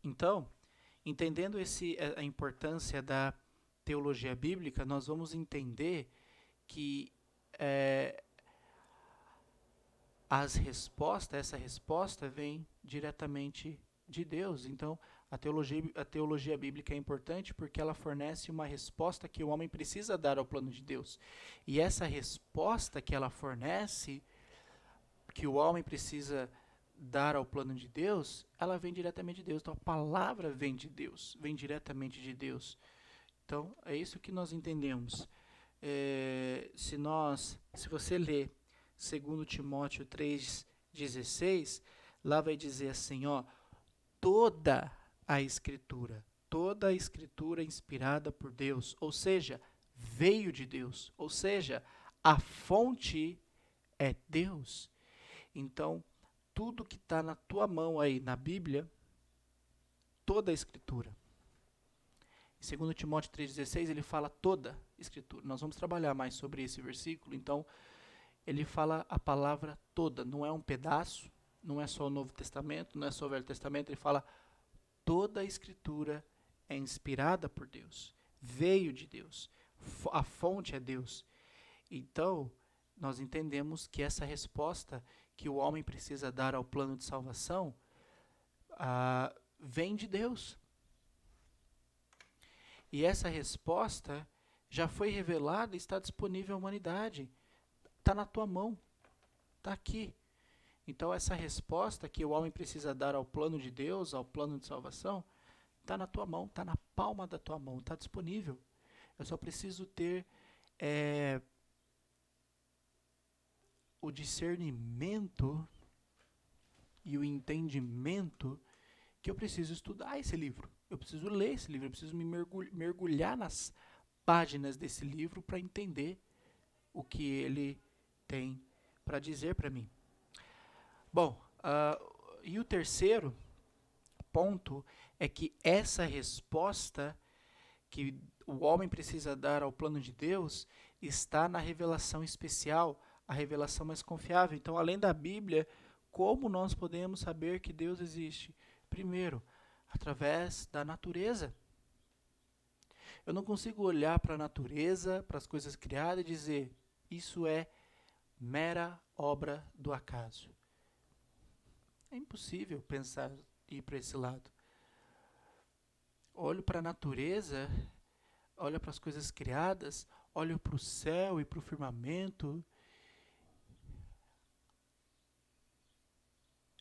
Então, entendendo a importância da teologia bíblica, nós vamos entender que essa resposta vem diretamente de Deus. Então, a teologia bíblica é importante porque ela fornece uma resposta que o homem precisa dar ao plano de Deus. E essa resposta que ela fornece, que o homem precisa dar ao plano de Deus, ela vem diretamente de Deus. Então, a palavra vem de Deus, vem diretamente de Deus. Então, é isso que nós entendemos. Se você ler 2 Timóteo 3,16, lá vai dizer assim, toda a Escritura é inspirada por Deus, ou seja, veio de Deus, ou seja, a fonte é Deus. Então, tudo que está na tua mão aí na Bíblia, toda a Escritura. Em 2 Timóteo 3,16 ele fala toda a Escritura. Nós vamos trabalhar mais sobre esse versículo, então ele fala a palavra toda, não é um pedaço, não é só o Novo Testamento, não é só o Velho Testamento, ele fala toda a Escritura é inspirada por Deus, veio de Deus, a fonte é Deus. Então, nós entendemos que essa resposta que o homem precisa dar ao plano de salvação vem de Deus. E essa resposta já foi revelada e está disponível à humanidade. Está na tua mão, está aqui. Então essa resposta que o homem precisa dar ao plano de Deus, ao plano de salvação, está na tua mão, está na palma da tua mão, está disponível. Eu só preciso ter o discernimento e o entendimento que eu preciso estudar esse livro. Eu preciso ler esse livro, eu preciso me mergulhar nas páginas desse livro para entender o que ele tem para dizer para mim. Bom, e o terceiro ponto é que essa resposta que o homem precisa dar ao plano de Deus está na revelação especial, a revelação mais confiável. Então, além da Bíblia, como nós podemos saber que Deus existe? Primeiro, através da natureza. Eu não consigo olhar para a natureza, para as coisas criadas e dizer, isso é mera obra do acaso. É impossível pensar e ir para esse lado. Olho para a natureza, olho para as coisas criadas, olho para o céu e para o firmamento.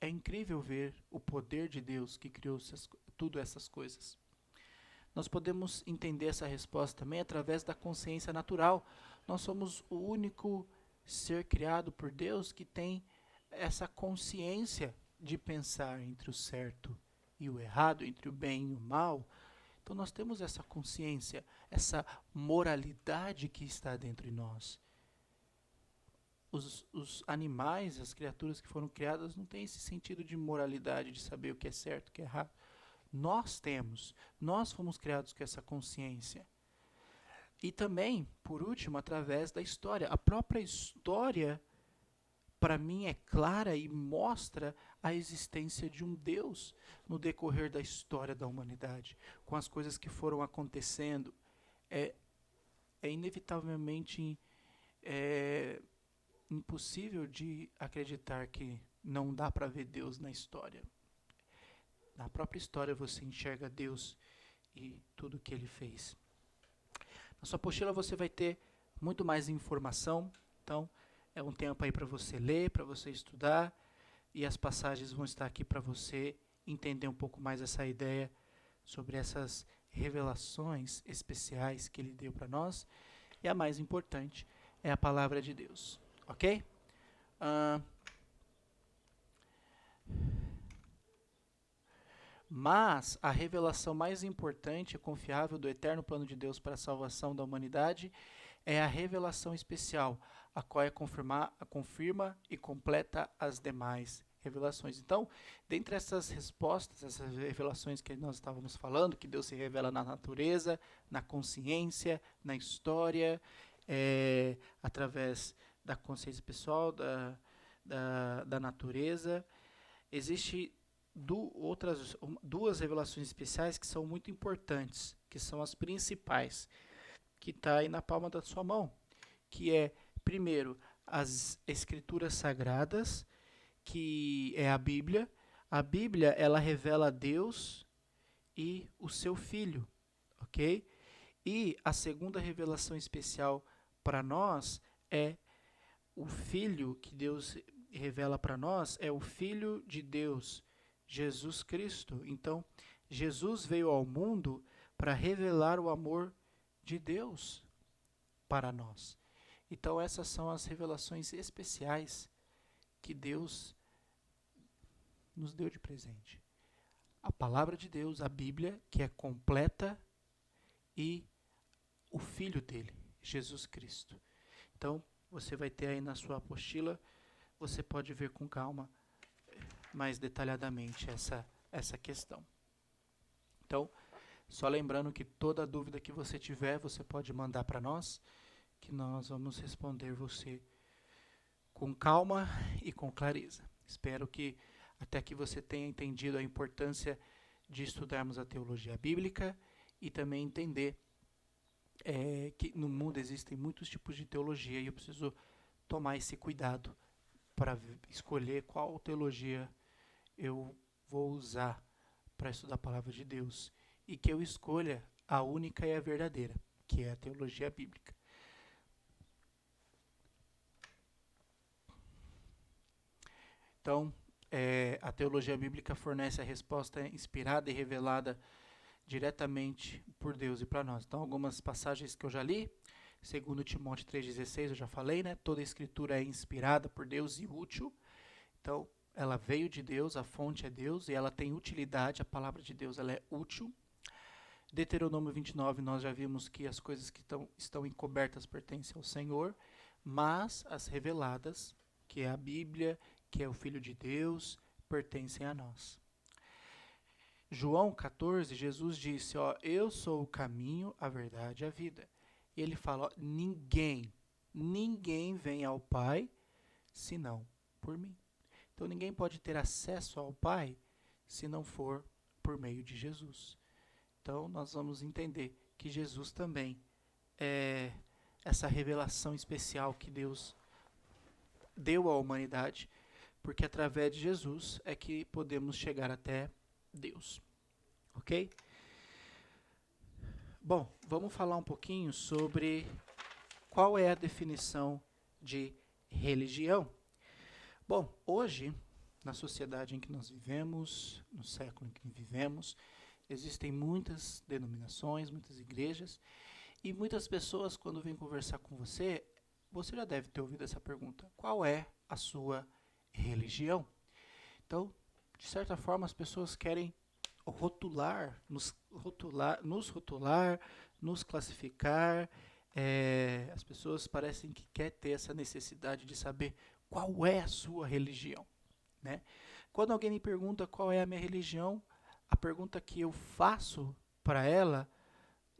É incrível ver o poder de Deus que criou tudo essas coisas. Nós podemos entender essa resposta também através da consciência natural. Nós somos o único ser criado por Deus que tem essa consciência de pensar entre o certo e o errado, entre o bem e o mal. Então nós temos essa consciência, essa moralidade que está dentro de nós. Os animais, as criaturas que foram criadas não têm esse sentido de moralidade, de saber o que é certo e o que é errado. Nós fomos criados com essa consciência. E também, por último, através da história. A própria história, para mim, é clara e mostra a existência de um Deus no decorrer da história da humanidade, com as coisas que foram acontecendo. É inevitavelmente impossível de acreditar que não dá para ver Deus na história. Na própria história você enxerga Deus e tudo que ele fez. Na sua apostila você vai ter muito mais informação, então é um tempo aí para você ler, para você estudar, e as passagens vão estar aqui para você entender um pouco mais essa ideia sobre essas revelações especiais que ele deu para nós, e a mais importante é a palavra de Deus, ok? Ah, mas a revelação mais importante e confiável do eterno plano de Deus para a salvação da humanidade é a revelação especial, a qual confirma e completa as demais revelações. Então, dentre essas respostas, essas revelações que nós estávamos falando, que Deus se revela na natureza, na consciência, na história, através da consciência pessoal, da natureza, existe duas revelações especiais que são muito importantes, que são as principais, que está aí na palma da sua mão, que é, primeiro, as escrituras sagradas, que é a Bíblia. A Bíblia, ela revela Deus e o seu Filho, ok? E a segunda revelação especial para nós é o Filho que Deus revela para nós, é o Filho de Deus, Jesus Cristo. Então, Jesus veio ao mundo para revelar o amor de Deus para nós. Então, essas são as revelações especiais que Deus nos deu de presente. A palavra de Deus, a Bíblia, que é completa, e o Filho dele, Jesus Cristo. Então, você vai ter aí na sua apostila, você pode ver com calma, mais detalhadamente, essa questão. Então, só lembrando que toda dúvida que você tiver, você pode mandar para nós, que nós vamos responder você com calma e com clareza. Espero que até que você tenha entendido a importância de estudarmos a teologia bíblica e também entender que no mundo existem muitos tipos de teologia e eu preciso tomar esse cuidado para escolher qual teologia eu vou usar para estudar a palavra de Deus e que eu escolha a única e a verdadeira, que é a teologia bíblica. Então, a teologia bíblica fornece a resposta inspirada e revelada diretamente por Deus e para nós. Então, algumas passagens que eu já li, segundo Timóteo 3,16, eu já falei, né? Toda a escritura é inspirada por Deus e útil. Então, ela veio de Deus, a fonte é Deus e ela tem utilidade, a palavra de Deus ela é útil. Deuteronômio 29, nós já vimos que as coisas que estão encobertas pertencem ao Senhor, mas as reveladas, que é a Bíblia, que é o Filho de Deus, pertencem a nós. João 14, Jesus disse, eu sou o caminho, a verdade e a vida. E ele fala, ninguém vem ao Pai, senão por mim. Então ninguém pode ter acesso ao Pai se não for por meio de Jesus. Então nós vamos entender que Jesus também é essa revelação especial que Deus deu à humanidade, porque através de Jesus é que podemos chegar até Deus. Ok? Bom, vamos falar um pouquinho sobre qual é a definição de religião. Bom, hoje, na sociedade em que nós vivemos, no século em que vivemos, existem muitas denominações, muitas igrejas, e muitas pessoas, quando vêm conversar com você, você já deve ter ouvido essa pergunta: qual é a sua religião? Então, de certa forma, as pessoas querem nos classificar. As pessoas parecem que querem ter essa necessidade de saber qual é a sua religião, né? Quando alguém me pergunta qual é a minha religião, a pergunta que eu faço para ela,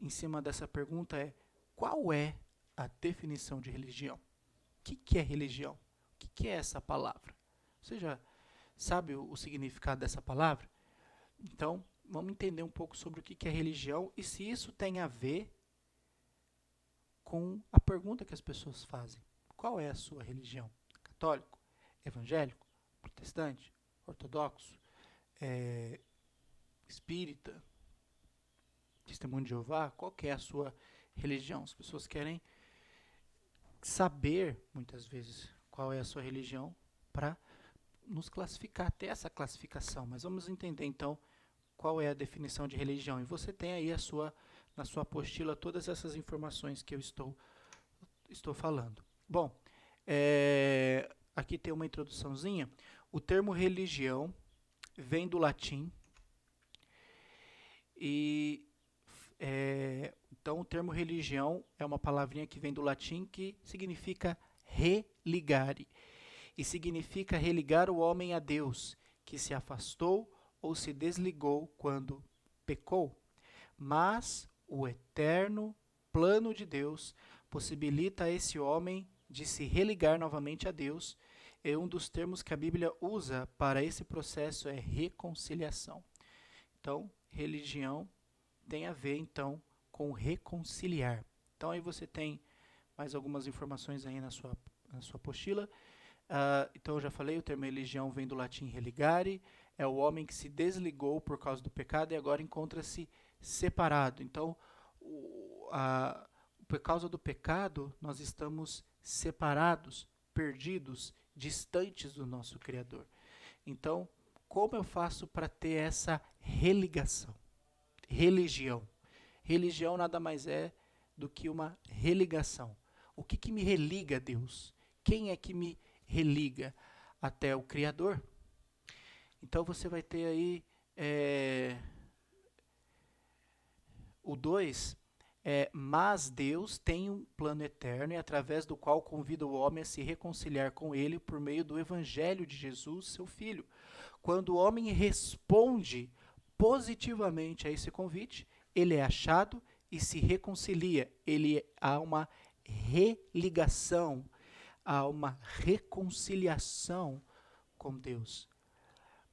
em cima dessa pergunta, é: qual é a definição de religião? O que é religião? O que é essa palavra? Você já sabe o significado dessa palavra? Então, vamos entender um pouco sobre o que é religião e se isso tem a ver com a pergunta que as pessoas fazem. Qual é a sua religião? Católico? Evangélico? Protestante? Ortodoxo? Espírita? Testemunho de Jeová? Qual que é a sua religião. As pessoas querem saber, muitas vezes, qual é a sua religião para nos classificar, ter essa classificação. Mas vamos entender, então, qual é a definição de religião. E você tem aí na sua apostila todas essas informações que eu estou falando. Bom, aqui tem uma introduçãozinha. O termo religião vem do latim e então o termo religião é uma palavrinha que vem do latim que significa religare e significa religar o homem a Deus, que se afastou ou se desligou quando pecou. Mas o eterno plano de Deus possibilita a esse homem de se religar novamente a Deus, e um dos termos que a Bíblia usa para esse processo é reconciliação. Então, religião tem a ver, então, com reconciliar. Então, aí você tem mais algumas informações aí na sua apostila. Então, eu já falei, o termo religião vem do latim religare, é o homem que se desligou por causa do pecado e agora encontra-se separado. Então, por causa do pecado, nós estamos separados, perdidos, distantes do nosso Criador. Então, como eu faço para ter essa religação? Religião. Religião nada mais é do que uma religação. O que me religa a Deus? Quem é que me religa até o Criador? Então você vai ter aí o 2, mas Deus tem um plano eterno e através do qual convida o homem a se reconciliar com ele por meio do evangelho de Jesus, seu Filho. Quando o homem responde positivamente a esse convite, ele é achado e se reconcilia. Há uma religação, há uma reconciliação com Deus.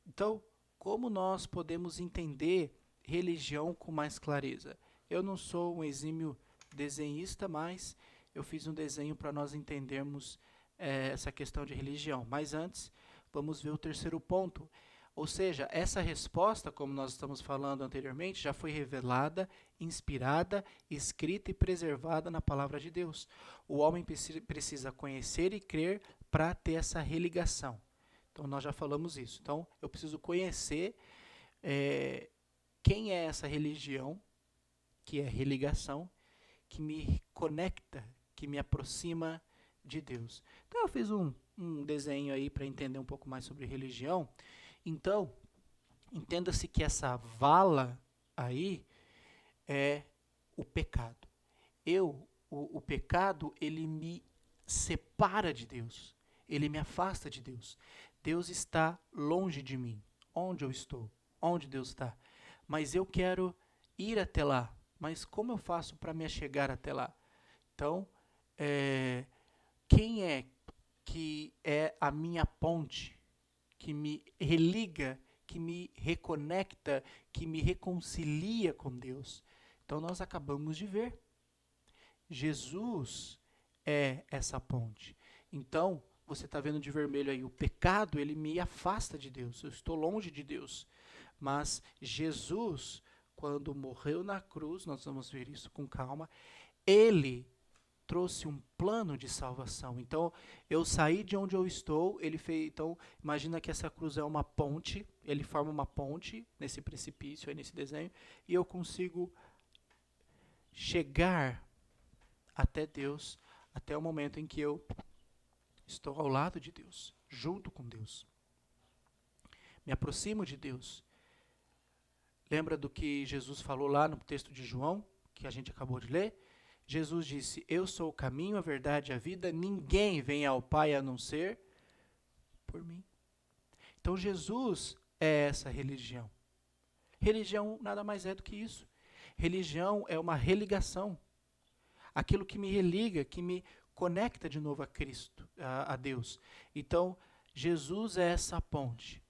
Então, como nós podemos entender religião com mais clareza? Eu não sou um exímio desenhista, mas eu fiz um desenho para nós entendermos essa questão de religião. Mas antes, vamos ver o terceiro ponto. Ou seja, essa resposta, como nós estamos falando anteriormente, já foi revelada, inspirada, escrita e preservada na palavra de Deus. O homem precisa conhecer e crer para ter essa religação. Então, nós já falamos isso. Então, eu preciso conhecer quem é essa religião, que é religação, que me conecta, que me aproxima de Deus. Então, eu fiz um desenho aí para entender um pouco mais sobre religião. Então, entenda-se que essa vala aí é o pecado. O pecado, ele me separa de Deus. Ele me afasta de Deus. Deus está longe de mim. Onde eu estou? Onde Deus está? Mas eu quero ir até lá. Mas como eu faço para me chegar até lá? Então, quem é que é a minha ponte, que me religa, que me reconecta, que me reconcilia com Deus? Então, nós acabamos de ver. Jesus é essa ponte. Então, você está vendo de vermelho aí, o pecado, ele me afasta de Deus, eu estou longe de Deus. Mas Jesus, quando morreu na cruz, nós vamos ver isso com calma, ele trouxe um plano de salvação. Então, eu saí de onde eu estou, ele fez, então, imagina que essa cruz é uma ponte, ele forma uma ponte nesse precipício, aí nesse desenho, e eu consigo chegar até Deus, até o momento em que eu estou ao lado de Deus, junto com Deus. Me aproximo de Deus. Lembra do que Jesus falou lá no texto de João, que a gente acabou de ler? Jesus disse, eu sou o caminho, a verdade e a vida, ninguém vem ao Pai a não ser por mim. Então Jesus é essa religião. Religião nada mais é do que isso. Religião é uma religação. Aquilo que me religa, que me conecta de novo a Cristo, a Deus. Então, Jesus é essa ponte.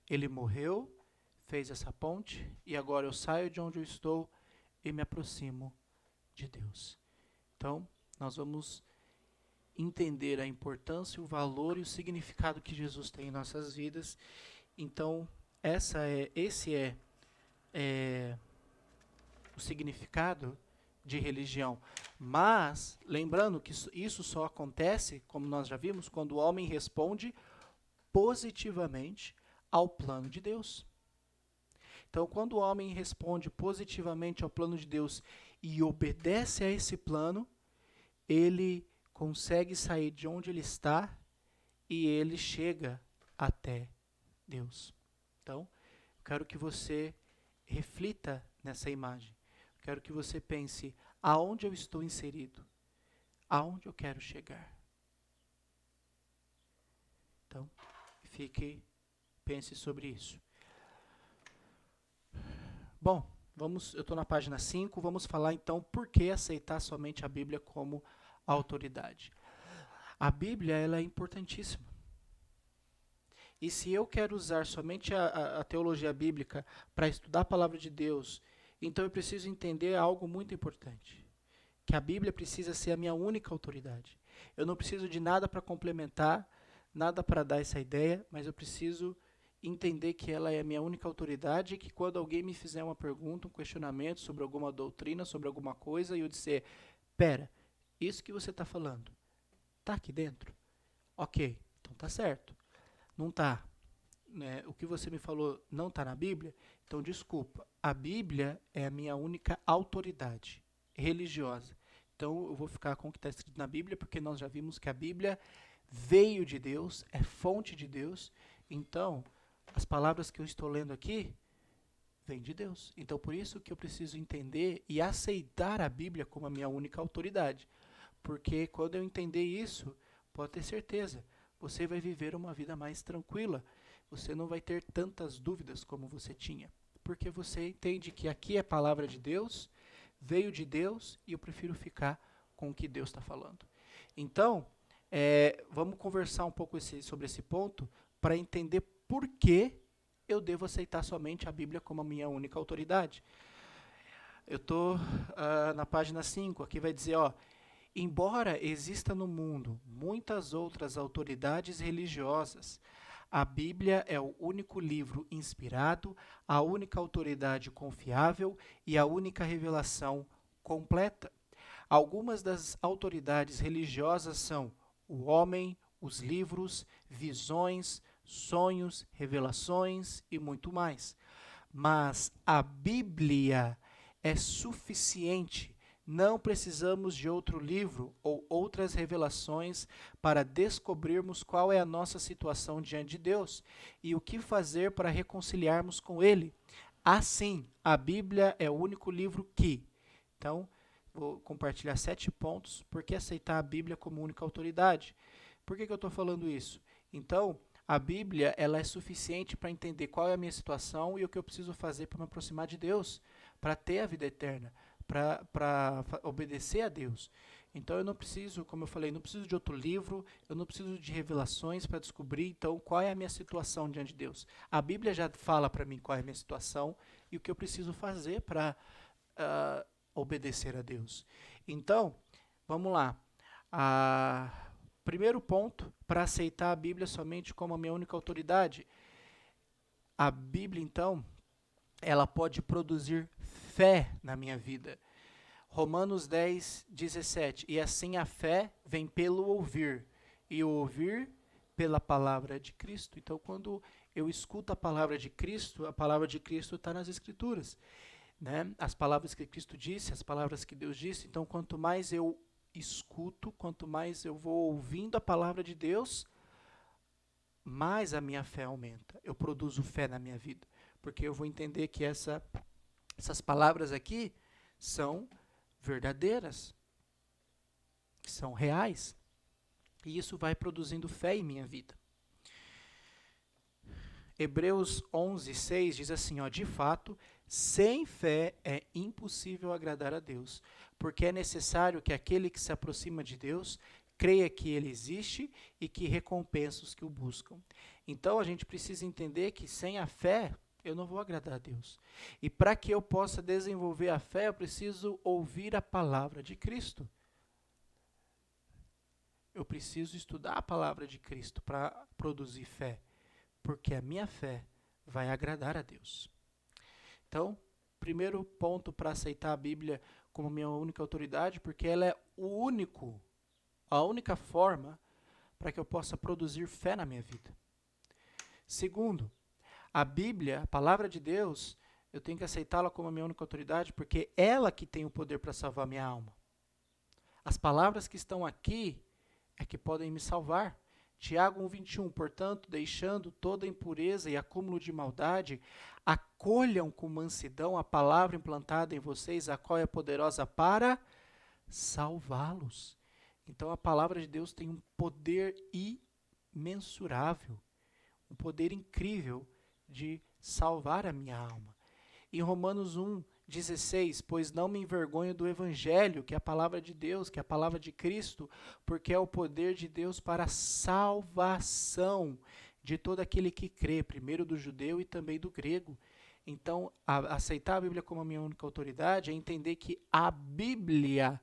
Ele morreu, fez essa ponte, e agora eu saio de onde eu estou e me aproximo de Deus. Então, nós vamos entender a importância, o valor e o significado que Jesus tem em nossas vidas. Então, esse é o significado de religião. Mas, lembrando que isso só acontece, como nós já vimos, quando o homem responde positivamente ao plano de Deus. Então, quando o homem responde positivamente ao plano de Deus e obedece a esse plano, ele consegue sair de onde ele está e ele chega até Deus. Então, eu quero que você reflita nessa imagem. Eu quero que você pense aonde eu estou inserido, aonde eu quero chegar. Então, pense sobre isso. Bom, eu estou na página 5, vamos falar então por que aceitar somente a Bíblia como autoridade. A Bíblia ela é importantíssima. E se eu quero usar somente a teologia bíblica para estudar a palavra de Deus, então eu preciso entender algo muito importante. Que a Bíblia precisa ser a minha única autoridade. Eu não preciso de nada para complementar, nada para dar essa ideia, mas eu preciso entender que ela é a minha única autoridade e que quando alguém me fizer uma pergunta, um questionamento sobre alguma doutrina, sobre alguma coisa, e eu disser, pera, isso que você está falando, está aqui dentro? Ok, então está certo. Não está. Né? O que você me falou não está na Bíblia? Então, desculpa. A Bíblia é a minha única autoridade religiosa. Então, eu vou ficar com o que está escrito na Bíblia, porque nós já vimos que a Bíblia veio de Deus, é fonte de Deus. Então, as palavras que eu estou lendo aqui vêm de Deus. Então, por isso que eu preciso entender e aceitar a Bíblia como a minha única autoridade. Porque quando eu entender isso, pode ter certeza, você vai viver uma vida mais tranquila. Você não vai ter tantas dúvidas como você tinha. Porque você entende que aqui é a palavra de Deus, veio de Deus, e eu prefiro ficar com o que Deus está falando. Então, vamos conversar um pouco sobre esse ponto para entender por que eu devo aceitar somente a Bíblia como a minha única autoridade. Eu estou na página 5, aqui vai dizer, embora exista no mundo muitas outras autoridades religiosas, a Bíblia é o único livro inspirado, a única autoridade confiável e a única revelação completa. Algumas das autoridades religiosas são o homem, os livros, visões, sonhos, revelações e muito mais. Mas a Bíblia é suficiente. Não precisamos de outro livro ou outras revelações para descobrirmos qual é a nossa situação diante de Deus e o que fazer para reconciliarmos com Ele. Assim, a Bíblia é o único livro que. Então, vou compartilhar 7 pontos por que aceitar a Bíblia como única autoridade. Por que eu estou falando isso? Então, a Bíblia ela é suficiente para entender qual é a minha situação e o que eu preciso fazer para me aproximar de Deus, para ter a vida eterna, para obedecer a Deus. Então eu não preciso, como eu falei, não preciso de outro livro, eu não preciso de revelações para descobrir então qual é a minha situação diante de Deus. A Bíblia já fala para mim qual é a minha situação e o que eu preciso fazer para obedecer a Deus. Então, vamos lá. Primeiro ponto, para aceitar a Bíblia somente como a minha única autoridade, a Bíblia, então, ela pode produzir fé na minha vida. Romanos 10, 17. E assim a fé vem pelo ouvir, e o ouvir pela palavra de Cristo. Então, quando eu escuto a palavra de Cristo está nas Escrituras. Né? As palavras que Cristo disse, as palavras que Deus disse. Então, quanto mais eu escuto, quanto mais eu vou ouvindo a palavra de Deus, mais a minha fé aumenta. Eu produzo fé na minha vida. Porque eu vou entender que essas palavras aqui são verdadeiras, são reais. E isso vai produzindo fé em minha vida. Hebreus 11, 6 diz assim, de fato, sem fé é impossível agradar a Deus, porque é necessário que aquele que se aproxima de Deus creia que Ele existe e que recompensa os que o buscam. Então a gente precisa entender que sem a fé eu não vou agradar a Deus. E para que eu possa desenvolver a fé, eu preciso ouvir a palavra de Cristo. Eu preciso estudar a palavra de Cristo para produzir fé, porque a minha fé vai agradar a Deus. Então, primeiro ponto para aceitar a Bíblia como minha única autoridade, porque ela é a única forma para que eu possa produzir fé na minha vida. Segundo, a Bíblia, a palavra de Deus, eu tenho que aceitá-la como a minha única autoridade, porque ela que tem o poder para salvar minha alma. As palavras que estão aqui é que podem me salvar. Tiago 1,21, portanto, deixando toda impureza e acúmulo de maldade, acolham com mansidão a palavra implantada em vocês, a qual é poderosa para salvá-los. Então a palavra de Deus tem um poder imensurável, um poder incrível de salvar a minha alma. Em Romanos 1,16, pois não me envergonho do Evangelho, que é a palavra de Deus, que é a palavra de Cristo, porque é o poder de Deus para a salvação de todo aquele que crê, primeiro do judeu e também do grego. Então, aceitar a Bíblia como a minha única autoridade é entender que a Bíblia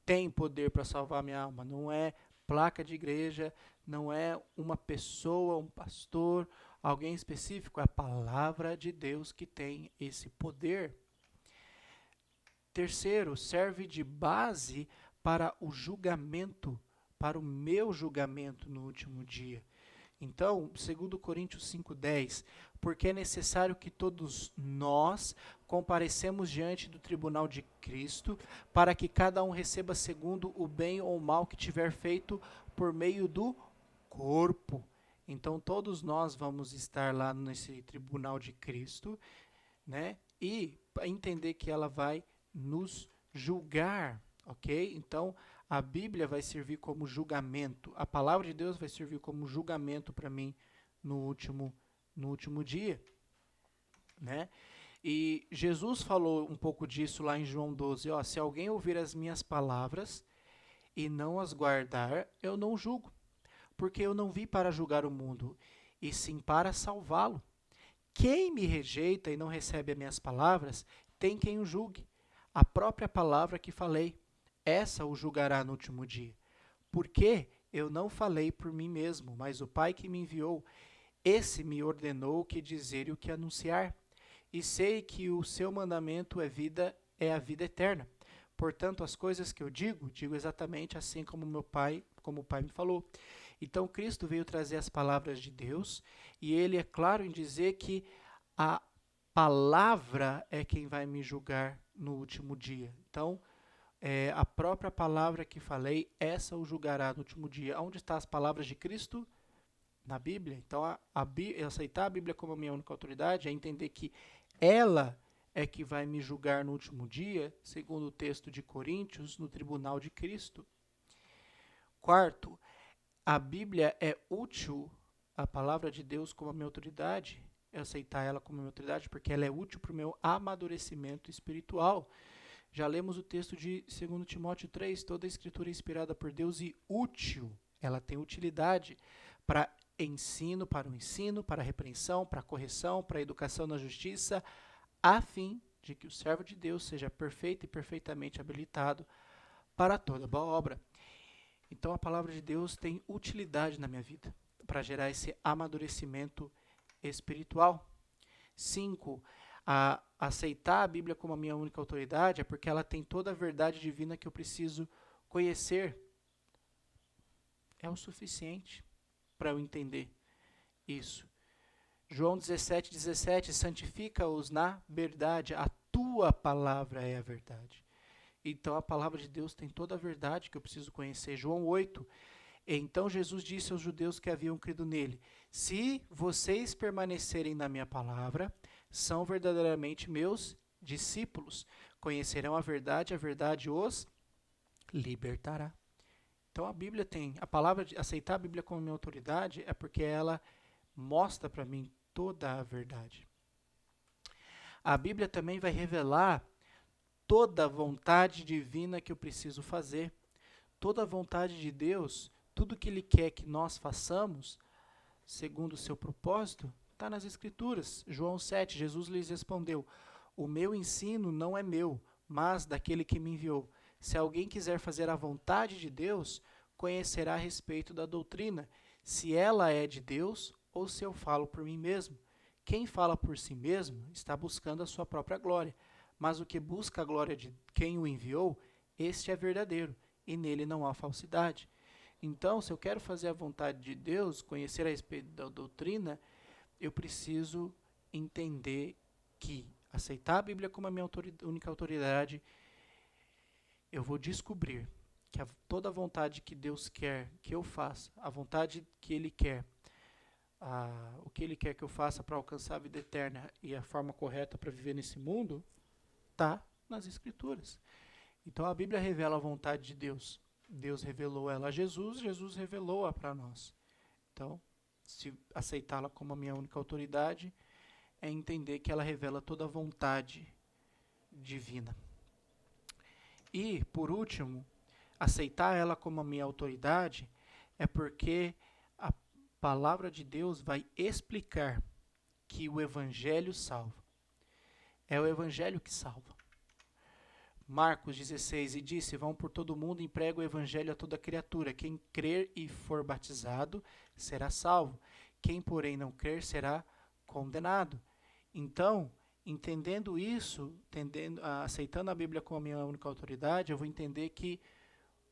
tem poder para salvar a minha alma, não é placa de igreja, não é uma pessoa, um pastor, alguém específico, é a palavra de Deus que tem esse poder. Terceiro, serve de base para o julgamento, para o meu julgamento no último dia. Então, 2 Coríntios 5,10, porque é necessário que todos nós comparecemos diante do tribunal de Cristo, para que cada um receba segundo o bem ou o mal que tiver feito por meio do corpo. Então, todos nós vamos estar lá nesse tribunal de Cristo, né? E entender que ela vai nos julgar, ok? Então, a Bíblia vai servir como julgamento. A palavra de Deus vai servir como julgamento para mim no último dia, né? E Jesus falou um pouco disso lá em João 12. Ó, se alguém ouvir as minhas palavras e não as guardar, eu não julgo. Porque eu não vim para julgar o mundo, e sim para salvá-lo. Quem me rejeita e não recebe as minhas palavras, tem quem o julgue. A própria palavra que falei, essa o julgará no último dia. Porque eu não falei por mim mesmo, mas o Pai que me enviou, esse me ordenou o que dizer e o que anunciar. E sei que o seu mandamento é a vida eterna. Portanto, as coisas que eu digo exatamente assim como o Pai me falou. Então, Cristo veio trazer as palavras de Deus, e ele é claro em dizer que a palavra é quem vai me julgar no último dia. Então, a própria palavra que falei, essa o julgará no último dia. Onde estão as palavras de Cristo? Na Bíblia. Então, aceitar a Bíblia como a minha única autoridade é entender que ela é que vai me julgar no último dia, segundo o texto de Coríntios, no tribunal de Cristo. Quarto, a Bíblia é útil, a palavra de Deus como a minha autoridade, é aceitar ela como a minha autoridade, porque ela é útil para o meu amadurecimento espiritual. Já lemos o texto de 2 Timóteo 3, toda a escritura é inspirada por Deus e útil, ela tem utilidade para ensino, para a repreensão, para a correção, para a educação na justiça, a fim de que o servo de Deus seja perfeito e perfeitamente habilitado para toda boa obra. Então a palavra de Deus tem utilidade na minha vida, para gerar esse amadurecimento espiritual. 5. Aceitar a Bíblia como a minha única autoridade é porque ela tem toda a verdade divina que eu preciso conhecer. É o suficiente para eu entender isso. João 17,17, santifica-os na verdade, a tua palavra é a verdade. Então a palavra de Deus tem toda a verdade que eu preciso conhecer. João 8, então Jesus disse aos judeus que haviam crido nele, se vocês permanecerem na minha palavra, são verdadeiramente meus discípulos, conhecerão a verdade os libertará. Então a Bíblia tem, a palavra de aceitar a Bíblia como minha autoridade é porque ela mostra para mim toda a verdade. A Bíblia também vai revelar toda a vontade divina que eu preciso fazer. Toda a vontade de Deus, tudo que Ele quer que nós façamos, segundo o seu propósito, está nas Escrituras. João 7, Jesus lhes respondeu, o meu ensino não é meu, mas daquele que me enviou. Se alguém quiser fazer a vontade de Deus, conhecerá a respeito da doutrina, se ela é de Deus ou se eu falo por mim mesmo. Quem fala por si mesmo está buscando a sua própria glória, mas o que busca a glória de quem o enviou, este é verdadeiro, e nele não há falsidade. Então, se eu quero fazer a vontade de Deus, conhecer a respeito da doutrina, eu preciso entender que aceitar a Bíblia como a minha única autoridade, eu vou descobrir que toda a vontade que Deus quer que eu faça, a vontade que Ele quer, o que Ele quer que eu faça para alcançar a vida eterna e a forma correta para viver nesse mundo, está nas Escrituras. Então a Bíblia revela a vontade de Deus. Deus revelou ela a Jesus, Jesus revelou-a para nós. Então, se aceitá-la como a minha única autoridade, é entender que ela revela toda a vontade divina. E, por último, aceitar ela como a minha autoridade é porque a palavra de Deus vai explicar que o Evangelho salva. É o Evangelho que salva. Marcos 16, e disse, vão por todo mundo e pregue o Evangelho a toda criatura. Quem crer e for batizado será salvo. Quem, porém, não crer será condenado. Então, entendendo isso, aceitando a Bíblia como a minha única autoridade, eu vou entender que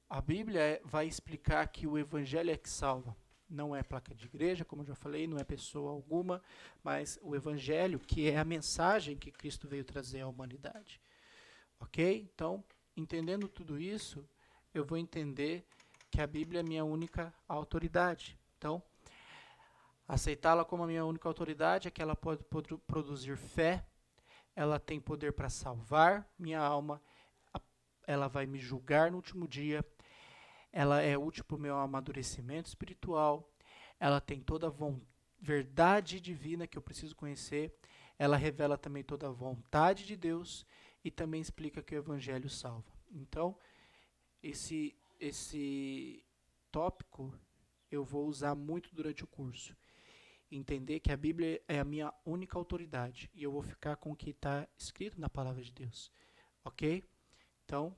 a Bíblia vai explicar que o Evangelho é que salva. Não é placa de igreja, como eu já falei, não é pessoa alguma, mas o Evangelho, que é a mensagem que Cristo veio trazer à humanidade. Ok? Então, entendendo tudo isso, eu vou entender que a Bíblia é minha única autoridade. Então, aceitá-la como a minha única autoridade é que ela pode produzir fé, ela tem poder para salvar minha alma, ela vai me julgar no último dia, ela é útil para o meu amadurecimento espiritual, ela tem toda a verdade divina que eu preciso conhecer, ela revela também toda a vontade de Deus e também explica que o Evangelho salva. Então, esse tópico eu vou usar muito durante o curso. Entender que a Bíblia é a minha única autoridade e eu vou ficar com o que está escrito na palavra de Deus. Ok? Então,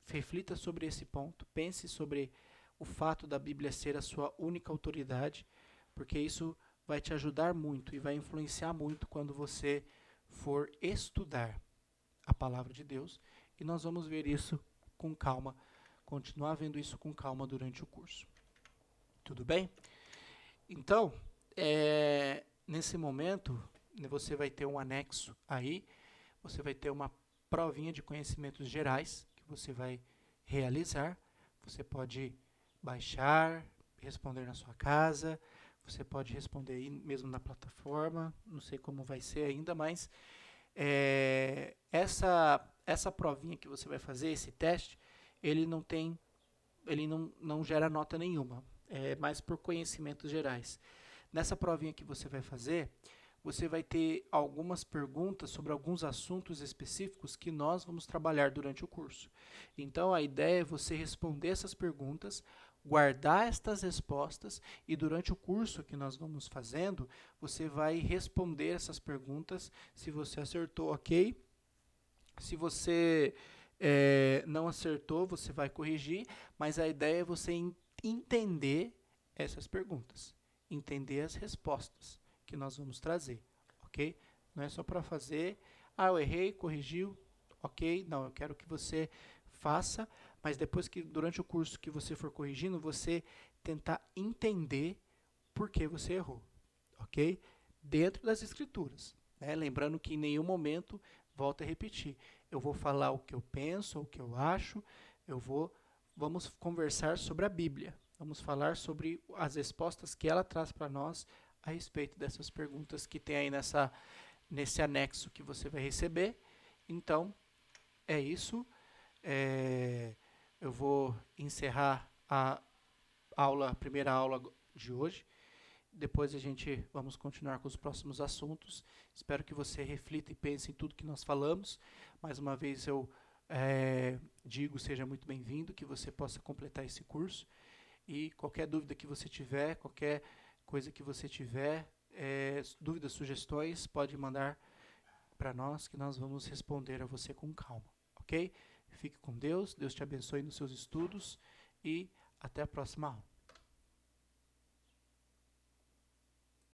reflita sobre esse ponto, pense sobre o fato da Bíblia ser a sua única autoridade, porque isso vai te ajudar muito e vai influenciar muito quando você for estudar a palavra de Deus, e nós vamos ver isso com calma, continuar vendo isso com calma durante o curso. Tudo bem? Então, nesse momento, você vai ter um anexo aí, você vai ter uma provinha de conhecimentos gerais que você vai realizar. Você pode baixar, responder na sua casa, você pode responder aí mesmo na plataforma, não sei como vai ser ainda, mas essa provinha que você vai fazer, esse teste, ele não gera nota nenhuma, é mais por conhecimentos gerais. Nessa provinha que você vai fazer, você vai ter algumas perguntas sobre alguns assuntos específicos que nós vamos trabalhar durante o curso. Então, a ideia é você responder essas perguntas, guardar estas respostas e durante o curso que nós vamos fazendo, você vai responder essas perguntas. Se você acertou, ok. Se você não acertou, você vai corrigir, mas a ideia é você entender essas perguntas, entender as respostas que nós vamos trazer, ok? Não é só para fazer, eu errei, corrigiu, ok? Não, eu quero que você faça, mas depois que, durante o curso que você for corrigindo, você tentar entender por que você errou, ok? Dentro das escrituras, né? Lembrando que em nenhum momento, volto a repetir, eu vou falar o que eu penso, o que eu acho, vamos conversar sobre a Bíblia, vamos falar sobre as respostas que ela traz para nós a respeito dessas perguntas que tem aí nesse anexo que você vai receber. Então, é isso. Eu vou encerrar a primeira aula de hoje. Depois vamos continuar com os próximos assuntos. Espero que você reflita e pense em tudo que nós falamos. Mais uma vez eu digo, seja muito bem-vindo, que você possa completar esse curso. E qualquer dúvida que você tiver, qualquer coisa que você tiver, dúvidas, sugestões, pode mandar para nós que nós vamos responder a você com calma, ok? Fique com Deus, Deus te abençoe nos seus estudos e até a próxima aula.